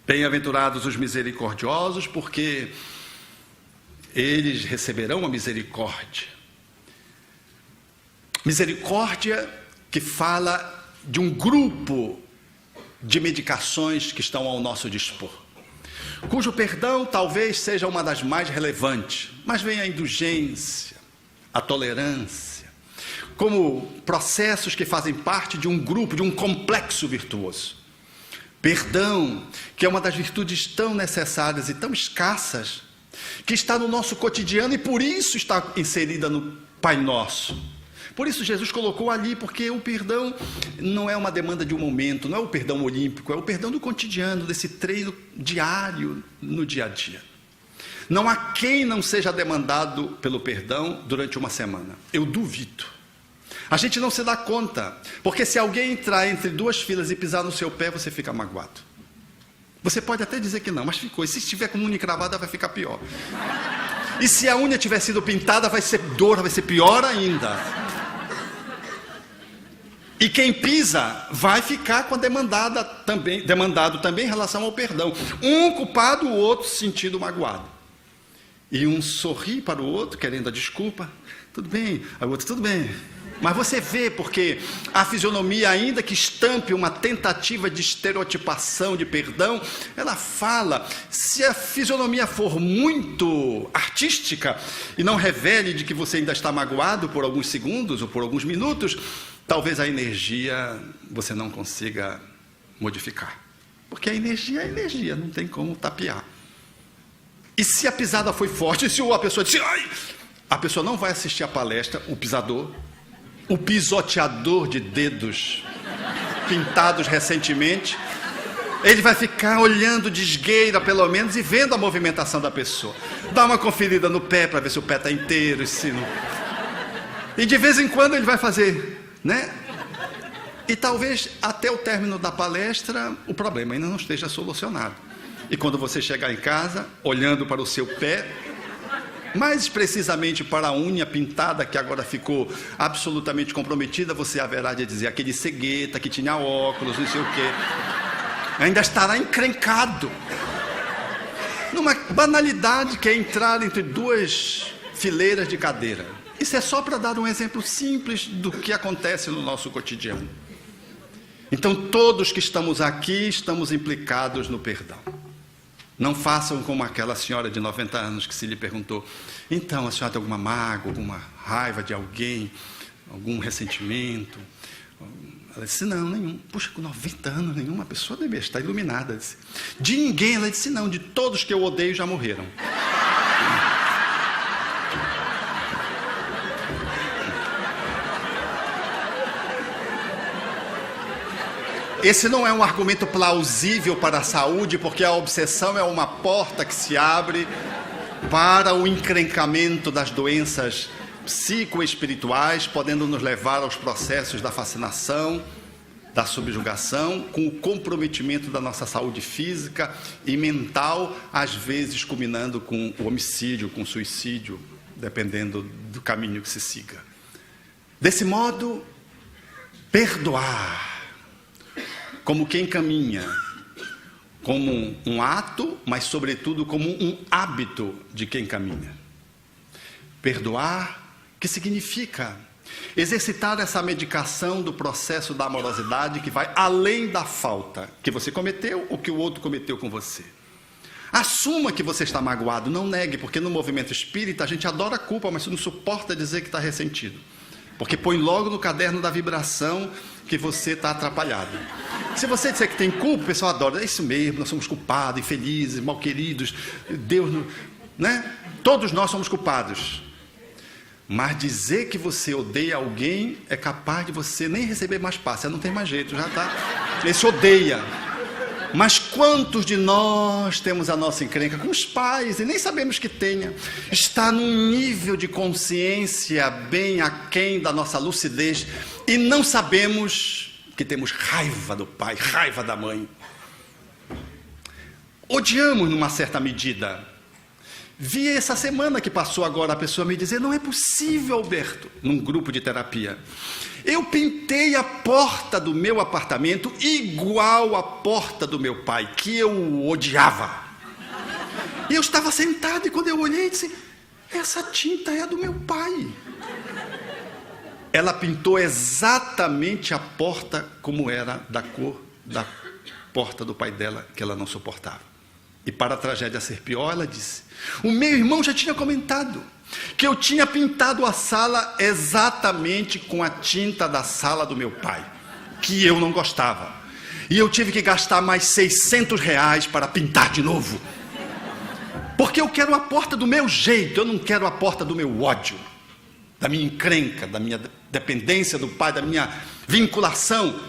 Bem-aventurados os misericordiosos, porque eles receberão a misericórdia. Misericórdia que fala de um grupo de medicações que estão ao nosso dispor, cujo perdão talvez seja uma das mais relevantes, mas vem a indulgência, a tolerância, como processos que fazem parte de um grupo, de um complexo virtuoso. Perdão, que é uma das virtudes tão necessárias e tão escassas, que está no nosso cotidiano e por isso está inserida no Pai Nosso. Por isso Jesus colocou ali, porque o perdão não é uma demanda de um momento, não é o perdão olímpico, é o perdão do cotidiano, desse treino diário no dia a dia. Não há quem não seja demandado pelo perdão durante uma semana. Eu duvido. A gente não se dá conta, porque se alguém entrar entre 2 filas e pisar no seu pé, você fica magoado. Você pode até dizer que não, mas ficou. E se estiver com unha cravada, vai ficar pior. E se a unha tiver sido pintada, vai ser dor, vai ser pior ainda. E quem pisa vai ficar com a demandado também em relação ao perdão. Um culpado, o outro se sentindo magoado. E um sorri para o outro, querendo a desculpa. Tudo bem. Aí o outro, tudo bem. Mas você vê, porque a fisionomia, ainda que estampe uma tentativa de estereotipação de perdão, ela fala, se a fisionomia for muito artística e não revele de que você ainda está magoado por alguns segundos ou por alguns minutos, talvez a energia você não consiga modificar. Porque a energia é energia, não tem como tapear. E se a pisada foi forte, e se a pessoa disse, ai, a pessoa não vai assistir a palestra, o pisador, o pisoteador de dedos pintados recentemente, Ele vai ficar olhando de esgueira, pelo menos, e vendo a movimentação da pessoa. Dá uma conferida no pé para ver se o pé está inteiro. E de vez em quando ele vai fazer, né? E talvez até o término da palestra o problema ainda não esteja solucionado. E quando você chegar em casa, olhando para o seu pé, mais precisamente para a unha pintada, que agora ficou absolutamente comprometida, você haverá de dizer: aquele cegueta que tinha óculos, não sei o quê, ainda estará encrencado numa banalidade que é entrar entre duas fileiras de cadeira. Isso é só para dar um exemplo simples do que acontece no nosso cotidiano. Então, todos que estamos aqui estamos implicados no perdão. Não façam como aquela senhora de 90 anos que se lhe perguntou: então, a senhora tem alguma mágoa, alguma raiva de alguém, algum ressentimento? Ela disse: não, nenhum. Puxa, com 90 anos, nenhuma pessoa deve estar iluminada. Disse. De ninguém? Ela disse: não, de todos que eu odeio já morreram. Esse não é um argumento plausível para a saúde, porque a obsessão é uma porta que se abre para o encrencamento das doenças psicoespirituais, podendo nos levar aos processos da fascinação, da subjugação, com o comprometimento da nossa saúde física e mental, às vezes culminando com o homicídio, com o suicídio, dependendo do caminho que se siga. Desse modo, perdoar como quem caminha, como um ato, mas sobretudo como um hábito de quem caminha. Perdoar, que significa exercitar essa medicação do processo da amorosidade que vai além da falta que você cometeu ou que o outro cometeu com você. Assuma que você está magoado, não negue, porque no movimento espírita a gente adora a culpa, mas não suporta dizer que está ressentido. Porque põe logo no caderno da vibração que você está atrapalhado. Se você disser que tem culpa, o pessoal adora. É isso mesmo, nós somos culpados, infelizes, malqueridos. Deus, né? Todos nós somos culpados. Mas dizer que você odeia alguém é capaz de você nem receber mais passe. Não tem mais jeito, já está. Ele se odeia. Mas quantos de nós temos a nossa encrenca com os pais e nem sabemos que tenha? Está num nível de consciência bem aquém da nossa lucidez e não sabemos que temos raiva do pai, raiva da mãe. Odiamos numa certa medida. Vi essa semana que passou agora a pessoa me dizer: não é possível, Alberto, num grupo de terapia. Eu pintei a porta do meu apartamento igual à porta do meu pai, que eu odiava. E eu estava sentado e quando eu olhei, disse: essa tinta é a do meu pai. Ela pintou exatamente a porta como era da cor da porta do pai dela, que ela não suportava. E para a tragédia ser pior, ela disse: o meu irmão já tinha comentado que eu tinha pintado a sala exatamente com a tinta da sala do meu pai, que eu não gostava. E eu tive que gastar mais R$600 para pintar de novo. Porque eu quero a porta do meu jeito, eu não quero a porta do meu ódio, da minha encrenca, da minha dependência do pai, da minha vinculação.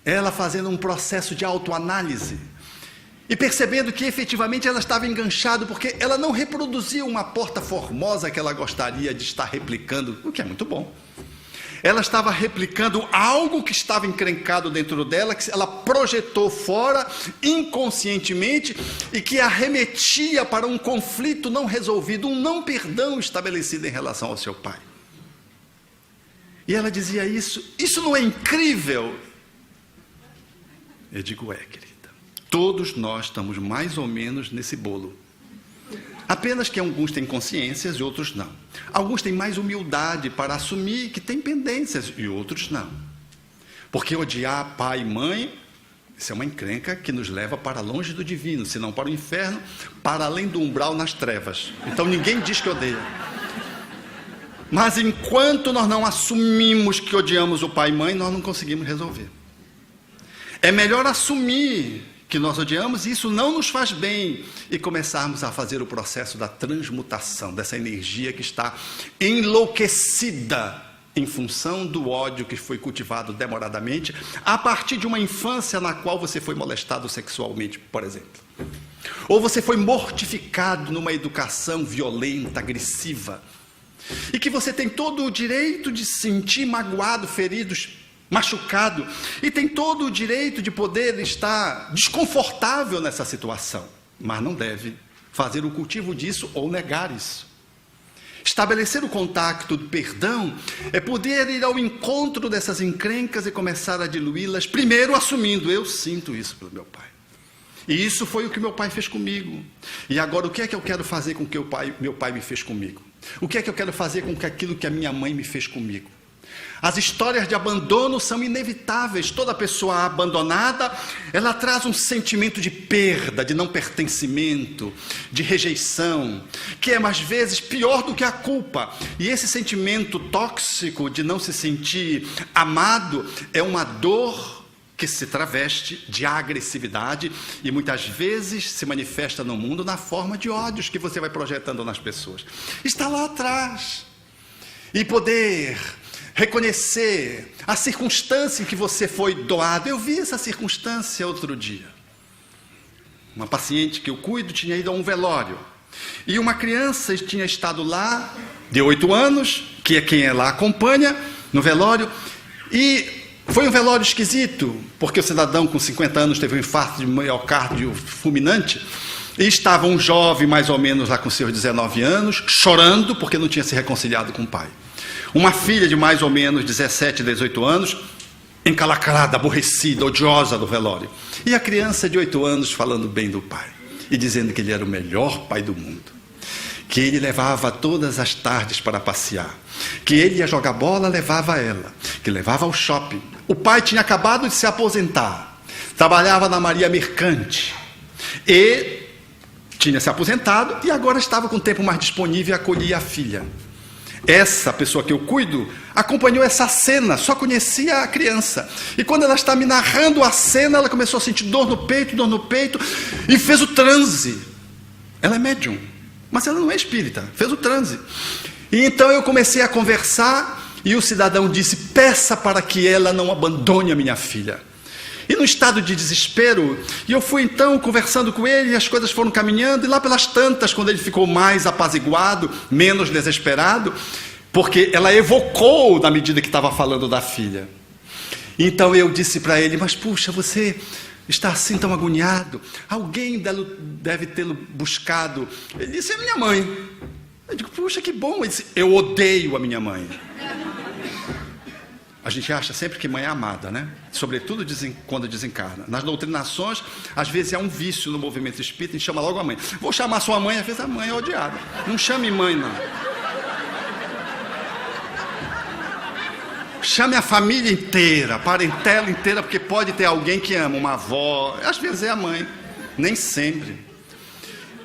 Ela fazendo um processo de autoanálise. E percebendo que efetivamente ela estava enganchada, porque ela não reproduzia uma porta formosa que ela gostaria de estar replicando, o que é muito bom. Ela estava replicando algo que estava encrencado dentro dela, que ela projetou fora inconscientemente e que a remetia para um conflito não resolvido, um não perdão estabelecido em relação ao seu pai. E ela dizia isso não é incrível? Eu digo: é, querida. Todos nós estamos mais ou menos nesse bolo. Apenas que alguns têm consciências e outros não. Alguns têm mais humildade para assumir que têm pendências e outros não. Porque odiar pai e mãe, isso é uma encrenca que nos leva para longe do divino, senão para o inferno, para além do umbral nas trevas. Então ninguém diz que odeia. Mas enquanto nós não assumimos que odiamos o pai e mãe, nós não conseguimos resolver. É melhor assumir que nós odiamos, e isso não nos faz bem, e começarmos a fazer o processo da transmutação, dessa energia que está enlouquecida em função do ódio que foi cultivado demoradamente, a partir de uma infância na qual você foi molestado sexualmente, por exemplo. Ou você foi mortificado numa educação violenta, agressiva, e que você tem todo o direito de se sentir magoado, ferido, machucado, e tem todo o direito de poder estar desconfortável nessa situação, mas não deve fazer o cultivo disso ou negar isso. Estabelecer o contato do perdão é poder ir ao encontro dessas encrencas e começar a diluí-las, primeiro assumindo: eu sinto isso pelo meu pai. E isso foi o que meu pai fez comigo. E agora o que é que eu quero fazer com o que meu pai me fez comigo? O que é que eu quero fazer com aquilo que a minha mãe me fez comigo? As histórias de abandono são inevitáveis. Toda pessoa abandonada, ela traz um sentimento de perda, de não pertencimento, de rejeição, que é, às vezes, pior do que a culpa. E esse sentimento tóxico de não se sentir amado é uma dor que se traveste de agressividade e muitas vezes se manifesta no mundo na forma de ódios que você vai projetando nas pessoas. Está lá atrás. E poder reconhecer a circunstância em que você foi doado. Eu vi essa circunstância outro dia. Uma paciente que eu cuido tinha ido a um velório. E uma criança tinha estado lá, de 8 anos, que é quem ela acompanha no velório. E foi um velório esquisito, porque o cidadão com 50 anos teve um infarto de miocárdio fulminante. E estava um jovem, mais ou menos lá com seus 19 anos, chorando porque não tinha se reconciliado com o pai. Uma filha de mais ou menos 17, 18 anos, encalacrada, aborrecida, odiosa do velório. E a criança de 8 anos falando bem do pai. E dizendo que ele era o melhor pai do mundo. Que ele levava todas as tardes para passear. Que ele ia jogar bola, levava ela. Que levava ao shopping. O pai tinha acabado de se aposentar. Trabalhava na Maria Mercante. E tinha se aposentado e agora estava com tempo mais disponível e acolhia a filha. Essa pessoa que eu cuido acompanhou essa cena, só conhecia a criança. E quando ela está me narrando a cena, ela começou a sentir dor no peito, e fez o transe. Ela é médium, mas ela não é espírita, fez o transe. E então eu comecei a conversar, e o cidadão disse: peça para que ela não abandone a minha filha. E no estado de desespero, e eu fui então conversando com ele, e as coisas foram caminhando, e lá pelas tantas, quando ele ficou mais apaziguado, menos desesperado, porque ela evocou na medida que estava falando da filha. Então eu disse para ele: mas puxa, você está assim tão agoniado, alguém deve tê-lo buscado. Ele disse: é minha mãe. Eu digo: puxa, que bom. Ele disse: eu odeio a minha mãe. A gente acha sempre que mãe é amada, né? Sobretudo quando desencarna. Nas doutrinações, às vezes é um vício no movimento espírita, a gente chama logo a mãe. Vou chamar sua mãe, às vezes a mãe é odiada. Não chame mãe, não. Chame a família inteira, a parentela inteira, porque pode ter alguém que ama, uma avó, às vezes é a mãe, nem sempre.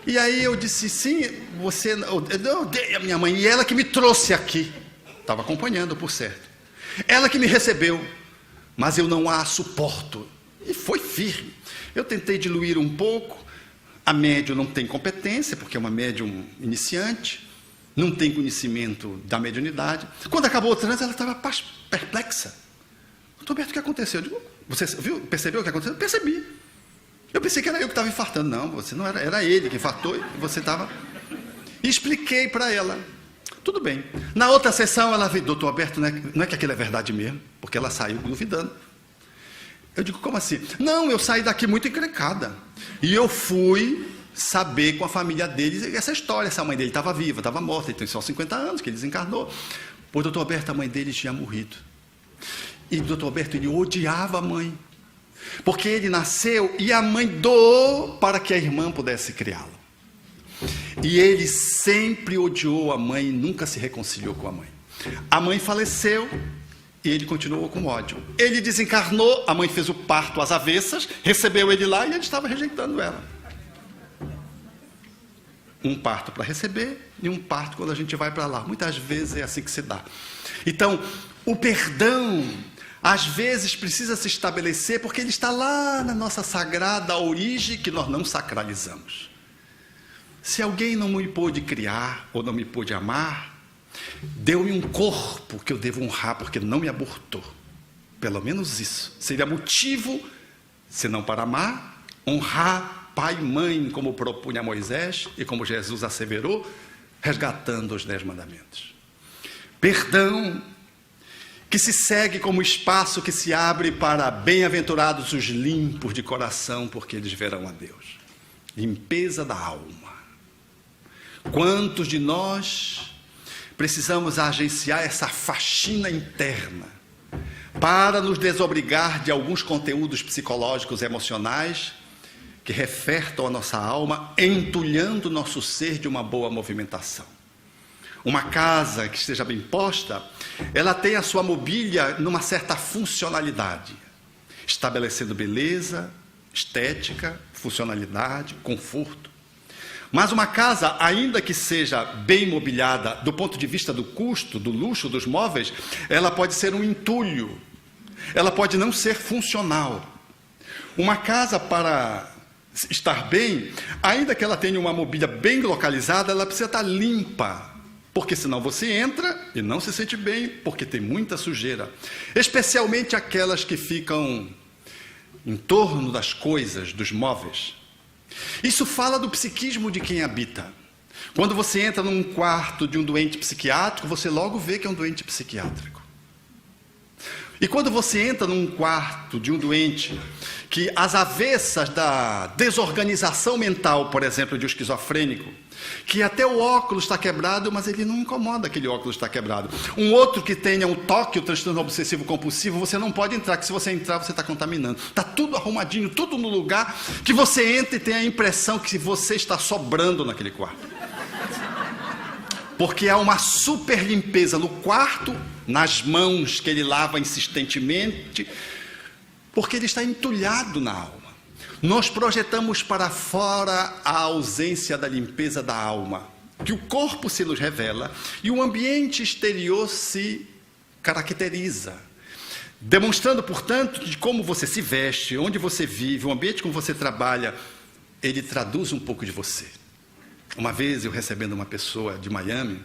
E aí eu disse: sim, eu odeio a minha mãe, e ela que me trouxe aqui. Estava acompanhando, por certo. Ela que me recebeu, mas eu não a suporto. E foi firme. Eu tentei diluir um pouco. A médium não tem competência, porque é uma médium iniciante, não tem conhecimento da mediunidade. Quando acabou o transe, ela estava perplexa. Doutor Alberto, o que aconteceu? Eu digo: você viu, percebeu o que aconteceu? Eu percebi. Eu pensei que era eu que estava infartando. Não, você não era, era ele que infartou e você estava... E expliquei para ela. Tudo bem. Na outra sessão ela viu: doutor Alberto, não é que aquilo é verdade mesmo? Porque ela saiu duvidando. Eu digo: como assim? Não, eu saí daqui muito encrencada. E eu fui saber com a família deles essa história. Essa mãe dele estava viva, estava morta. Ele tem só 50 anos que ele desencarnou. Pois doutor Alberto, a mãe dele tinha morrido. E doutor Alberto, ele odiava a mãe. Porque ele nasceu e a mãe doou para que a irmã pudesse criá-lo. E ele sempre odiou a mãe e nunca se reconciliou com a mãe. A mãe faleceu e ele continuou com ódio. Ele desencarnou, a mãe fez o parto às avessas, recebeu ele lá e ele estava rejeitando ela. Um parto para receber e um parto quando a gente vai para lá. Muitas vezes é assim que se dá. Então, o perdão, às vezes, precisa se estabelecer porque ele está lá na nossa sagrada origem que nós não sacralizamos. Se alguém não me pôde criar ou não me pôde amar, Deu-me um corpo que eu devo honrar, porque não me abortou. Pelo menos isso. Seria motivo, se não para amar, honrar pai e mãe, como propunha Moisés e como Jesus asseverou, resgatando os 10 mandamentos. Perdão, que se segue como espaço que se abre para bem-aventurados os limpos de coração, porque eles verão a Deus. Limpeza da alma. Quantos de nós precisamos agenciar essa faxina interna para nos desobrigar de alguns conteúdos psicológicos e emocionais que refertam a nossa alma, entulhando nosso ser de uma boa movimentação. Uma casa que esteja bem posta, ela tem a sua mobília numa certa funcionalidade, estabelecendo beleza, estética, funcionalidade, conforto. Mas uma casa, ainda que seja bem mobiliada do ponto de vista do custo, do luxo dos móveis, ela pode ser um entulho, ela pode não ser funcional. Uma casa, para estar bem, ainda que ela tenha uma mobília bem localizada, ela precisa estar limpa, porque senão você entra e não se sente bem, porque tem muita sujeira, especialmente aquelas que ficam em torno das coisas, dos móveis. Isso fala do psiquismo de quem habita. Quando você entra num quarto de um doente psiquiátrico, você logo vê que é um doente psiquiátrico. E quando você entra num quarto de um doente que, às avessas da desorganização mental, por exemplo, de um esquizofrênico, que até o óculos está quebrado, mas ele não incomoda aquele óculos estar quebrado. Um outro que tenha um toque, o transtorno obsessivo compulsivo, você não pode entrar, porque se você entrar, você está contaminando. Está tudo arrumadinho, tudo no lugar, que você entra e tem a impressão que você está sobrando naquele quarto. Porque há uma super limpeza no quarto, nas mãos que ele lava insistentemente, porque ele está entulhado na alma. Nós projetamos para fora a ausência da limpeza da alma, que o corpo se nos revela e o ambiente exterior se caracteriza, demonstrando, portanto, de como você se veste, onde você vive, o ambiente como você trabalha, ele traduz um pouco de você. Uma vez eu recebendo uma pessoa de Miami,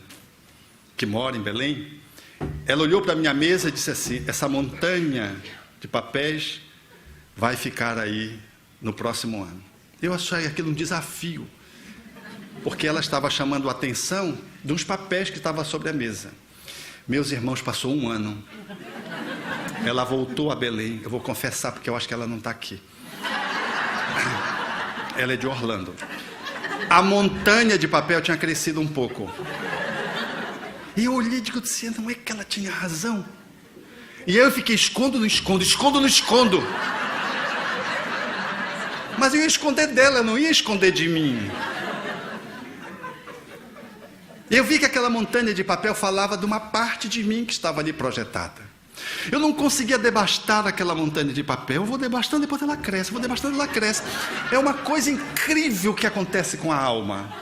que mora em Belém, ela olhou para a minha mesa e disse assim: essa montanha de papéis vai ficar aí no próximo ano. Eu achei aquilo um desafio, porque ela estava chamando a atenção de uns papéis que estavam sobre a mesa. Meus irmãos, passou um ano. Ela voltou a Belém. Eu vou confessar, porque eu acho que ela não está aqui. Ela é de Orlando. A montanha de papel tinha crescido um pouco. E eu olhei e digo assim: não é que ela tinha razão? E aí eu fiquei: escondo, não escondo, escondo, não escondo. Mas eu ia esconder dela, eu não ia esconder de mim. Eu vi que aquela montanha de papel falava de uma parte de mim que estava ali projetada. Eu não conseguia debastar aquela montanha de papel. Eu vou debastando, depois ela cresce, eu vou debastando, ela cresce. É uma coisa incrível que acontece com a alma.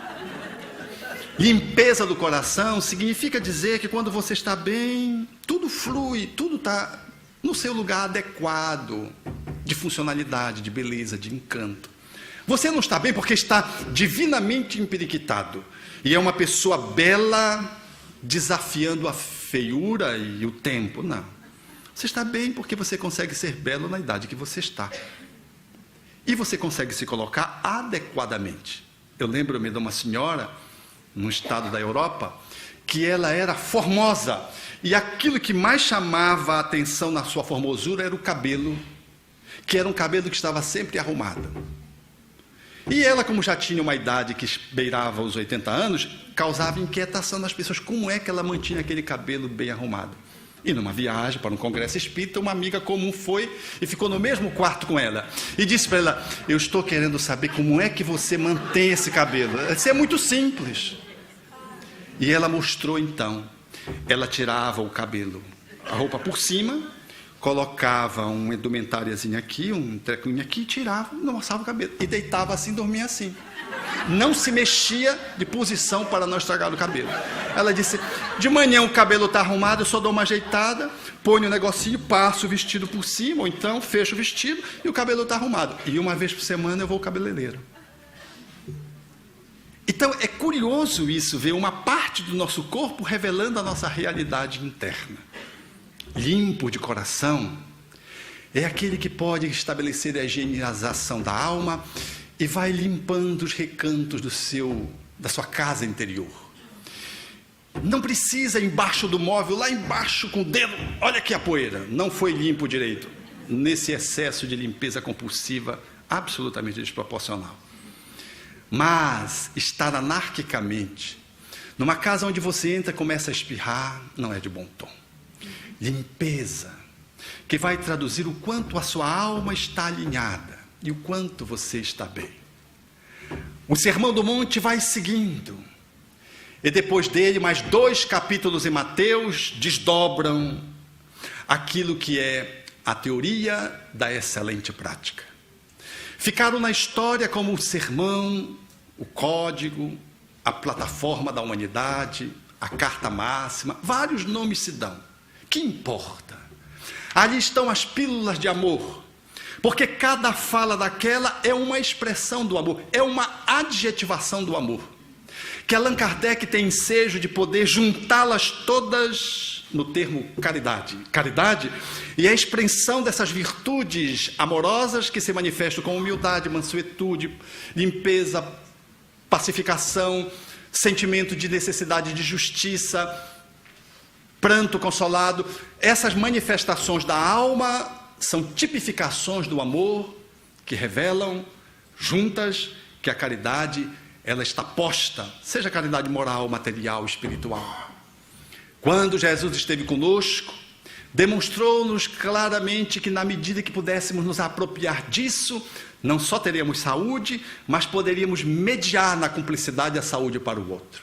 Limpeza do coração significa dizer que quando você está bem, tudo flui, tudo está no seu lugar adequado, de funcionalidade, de beleza, de encanto. Você não está bem porque está divinamente emperiquitado. E é uma pessoa bela desafiando a feiura e o tempo. Não. Você está bem porque você consegue ser belo na idade que você está. E você consegue se colocar adequadamente. Eu lembro-me de uma senhora, num estado da Europa, que ela era formosa. E aquilo que mais chamava a atenção na sua formosura era o cabelo, que era um cabelo que estava sempre arrumado. E ela, como já tinha uma idade que beirava os 80 anos, causava inquietação nas pessoas. Como é que ela mantinha aquele cabelo bem arrumado? E numa viagem para um congresso espírita, uma amiga comum foi e ficou no mesmo quarto com ela. E disse para ela: eu estou querendo saber como é que você mantém esse cabelo. Ela disse: é muito simples. E ela mostrou então. Ela tirava o cabelo, a roupa por cima, colocava um indumentáriozinho aqui, um trequinho aqui, tirava, não mostrava o cabelo. E deitava assim, dormia assim. Não se mexia de posição para não estragar o cabelo. Ela disse: de manhã o cabelo está arrumado, eu só dou uma ajeitada, ponho um negocinho, passo o vestido por cima, ou então fecho o vestido e o cabelo está arrumado. E uma vez por semana eu vou ao cabeleireiro. Então é curioso isso, ver uma parte do nosso corpo revelando a nossa realidade interna. Limpo de coração é aquele que pode estabelecer a higienização da alma e vai limpando os recantos da sua casa interior. Não precisa embaixo do móvel, lá embaixo com o dedo, olha aqui a poeira, não foi limpo direito. Nesse excesso de limpeza compulsiva, absolutamente desproporcional. Mas estar anarquicamente, numa casa onde você entra e começa a espirrar, não é de bom tom. Limpeza, que vai traduzir o quanto a sua alma está alinhada e o quanto você está bem. O Sermão do Monte vai seguindo. E depois dele, mais 2 capítulos em Mateus desdobram aquilo que é a teoria da excelente prática. Ficaram na história como o sermão, o código, a plataforma da humanidade, a carta máxima, vários nomes se dão. Que importa? Ali estão as pílulas de amor, porque cada fala daquela é uma expressão do amor, é uma adjetivação do amor, que Allan Kardec tem ensejo de poder juntá-las todas no termo caridade. Caridade e a expressão dessas virtudes amorosas que se manifestam com humildade, mansuetude, limpeza, pacificação, sentimento de necessidade de justiça, pranto consolado. Essas manifestações da alma são tipificações do amor que revelam juntas que a caridade ela está posta, seja caridade moral, material, espiritual. Quando Jesus esteve conosco, demonstrou-nos claramente que na medida que pudéssemos nos apropriar disso, não só teríamos saúde, mas poderíamos mediar na cumplicidade a saúde para o outro.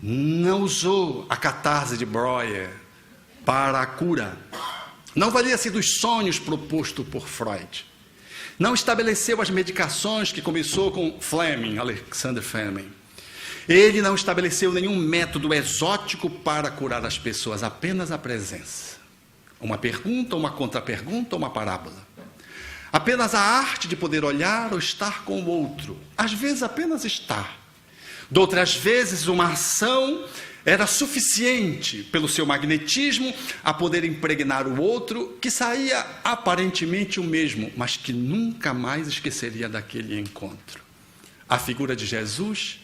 Não usou a catarse de Breuer para a cura. Não valia-se dos sonhos proposto por Freud. Não estabeleceu as medicações que começou com Fleming, Alexander Fleming. Ele não estabeleceu nenhum método exótico para curar as pessoas, apenas a presença. Uma pergunta, uma contrapergunta, uma parábola. Apenas a arte de poder olhar ou estar com o outro. Às vezes apenas estar. De outras vezes uma ação era suficiente pelo seu magnetismo a poder impregnar o outro, que saía aparentemente o mesmo, mas que nunca mais esqueceria daquele encontro. A figura de Jesus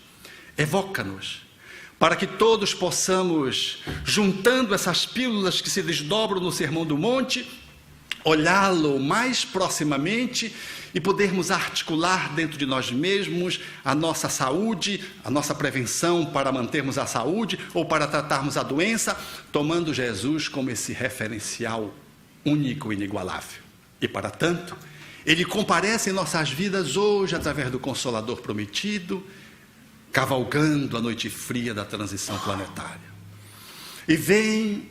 evoca-nos para que todos possamos, juntando essas pílulas que se desdobram no Sermão do Monte, olhá-lo mais proximamente e podermos articular dentro de nós mesmos a nossa saúde, a nossa prevenção para mantermos a saúde ou para tratarmos a doença, tomando Jesus como esse referencial único e inigualável. E para tanto, ele comparece em nossas vidas hoje através do Consolador prometido, cavalgando a noite fria da transição planetária. E vem,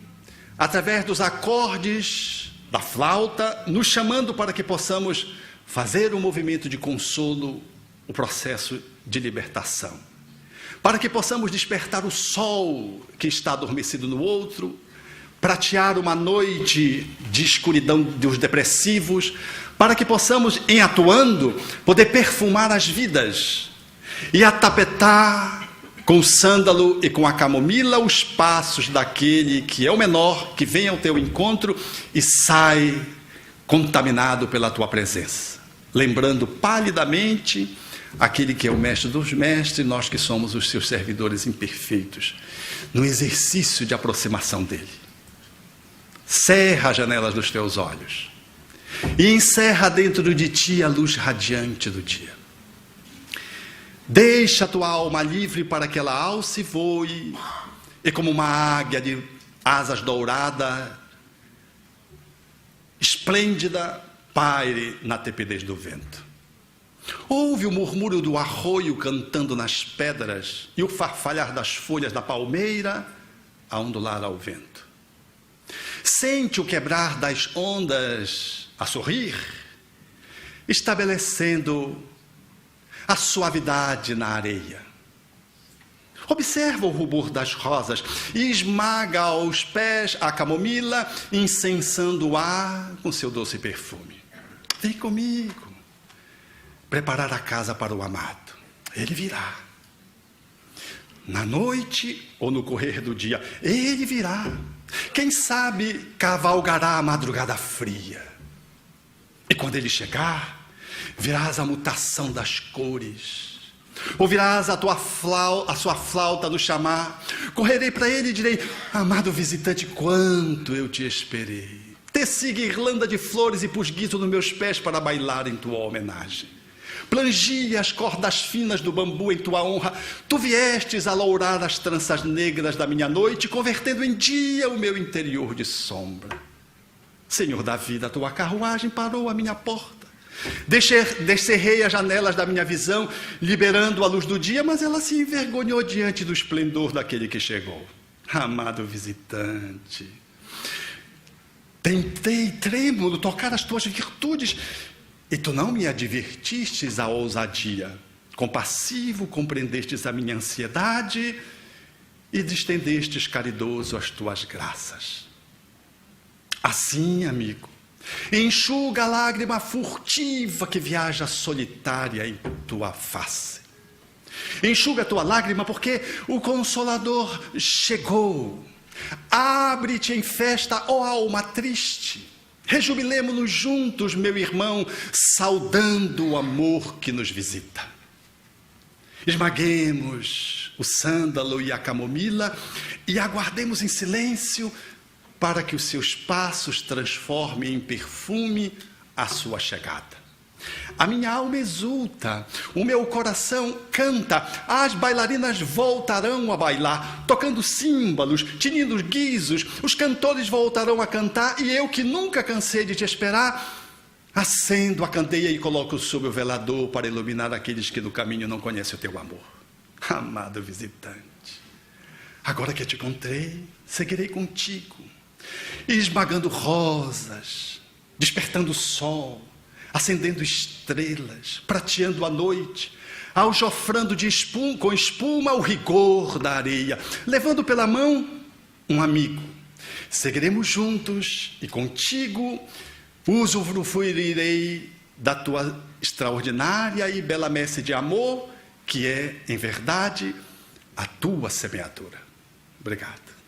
através dos acordes da flauta, nos chamando para que possamos fazer um movimento de consolo, o processo de libertação. Para que possamos despertar o sol que está adormecido no outro, pratear uma noite de escuridão dos depressivos, para que possamos, em atuando, poder perfumar as vidas e atapetar com o sândalo e com a camomila os passos daquele que é o menor, que vem ao teu encontro e sai contaminado pela tua presença. Lembrando palidamente aquele que é o mestre dos mestres, nós que somos os seus servidores imperfeitos, no exercício de aproximação dele. Cerra as janelas dos teus olhos e encerra dentro de ti a luz radiante do dia. Deixa a tua alma livre para que ela alce e voe, e como uma águia de asas douradas, esplêndida, paire na tepidez do vento. Ouve o murmúrio do arroio cantando nas pedras e o farfalhar das folhas da palmeira a ondular ao vento. Sente o quebrar das ondas a sorrir, estabelecendo a suavidade na areia. Observa o rubor das rosas e esmaga aos pés a camomila, incensando o ar com seu doce perfume. Vem comigo preparar a casa para o amado. Ele virá. na noite ou no correr do dia, ele virá. Quem sabe cavalgará a madrugada fria. E quando ele chegar, virás a mutação das cores. Ouvirás a sua flauta nos chamar. Correrei para ele e direi: amado visitante, quanto eu te esperei. Teci guirlanda de flores e pus guito nos meus pés para bailar em tua homenagem. Plangi as cordas finas do bambu em tua honra. Tu viestes a lourar as tranças negras da minha noite, convertendo em dia o meu interior de sombra. Senhor da vida, a tua carruagem parou à minha porta. Descerrei as janelas da minha visão, liberando a luz do dia, mas ela se envergonhou diante do esplendor daquele que chegou. Amado visitante, tentei, trêmulo, tocar as tuas virtudes, e tu não me advertistes a ousadia. Compassivo, compreendestes a minha ansiedade e distendestes caridoso as tuas graças. Assim, amigo, enxuga a lágrima furtiva que viaja solitária em tua face. Enxuga a tua lágrima porque o Consolador chegou. Abre-te em festa, ó alma triste. Rejubilemo-nos juntos, meu irmão, saudando o amor que nos visita. Esmaguemos o sândalo e a camomila e aguardemos em silêncio para que os seus passos transformem em perfume a sua chegada. A minha alma exulta, o meu coração canta, as bailarinas voltarão a bailar, tocando símbolos, tinindo guizos, os cantores voltarão a cantar, e eu que nunca cansei de te esperar, acendo a candeia e coloco sob o velador para iluminar aqueles que no caminho não conhecem o teu amor. Amado visitante, agora que eu te encontrei, seguirei contigo, esmagando rosas, despertando o sol, acendendo estrelas, prateando a noite, aljofrando com espuma o rigor da areia, levando pela mão um amigo. Seguiremos juntos e contigo usufruirei da tua extraordinária e bela messe de amor, que é, em verdade, a tua semeadura. Obrigado.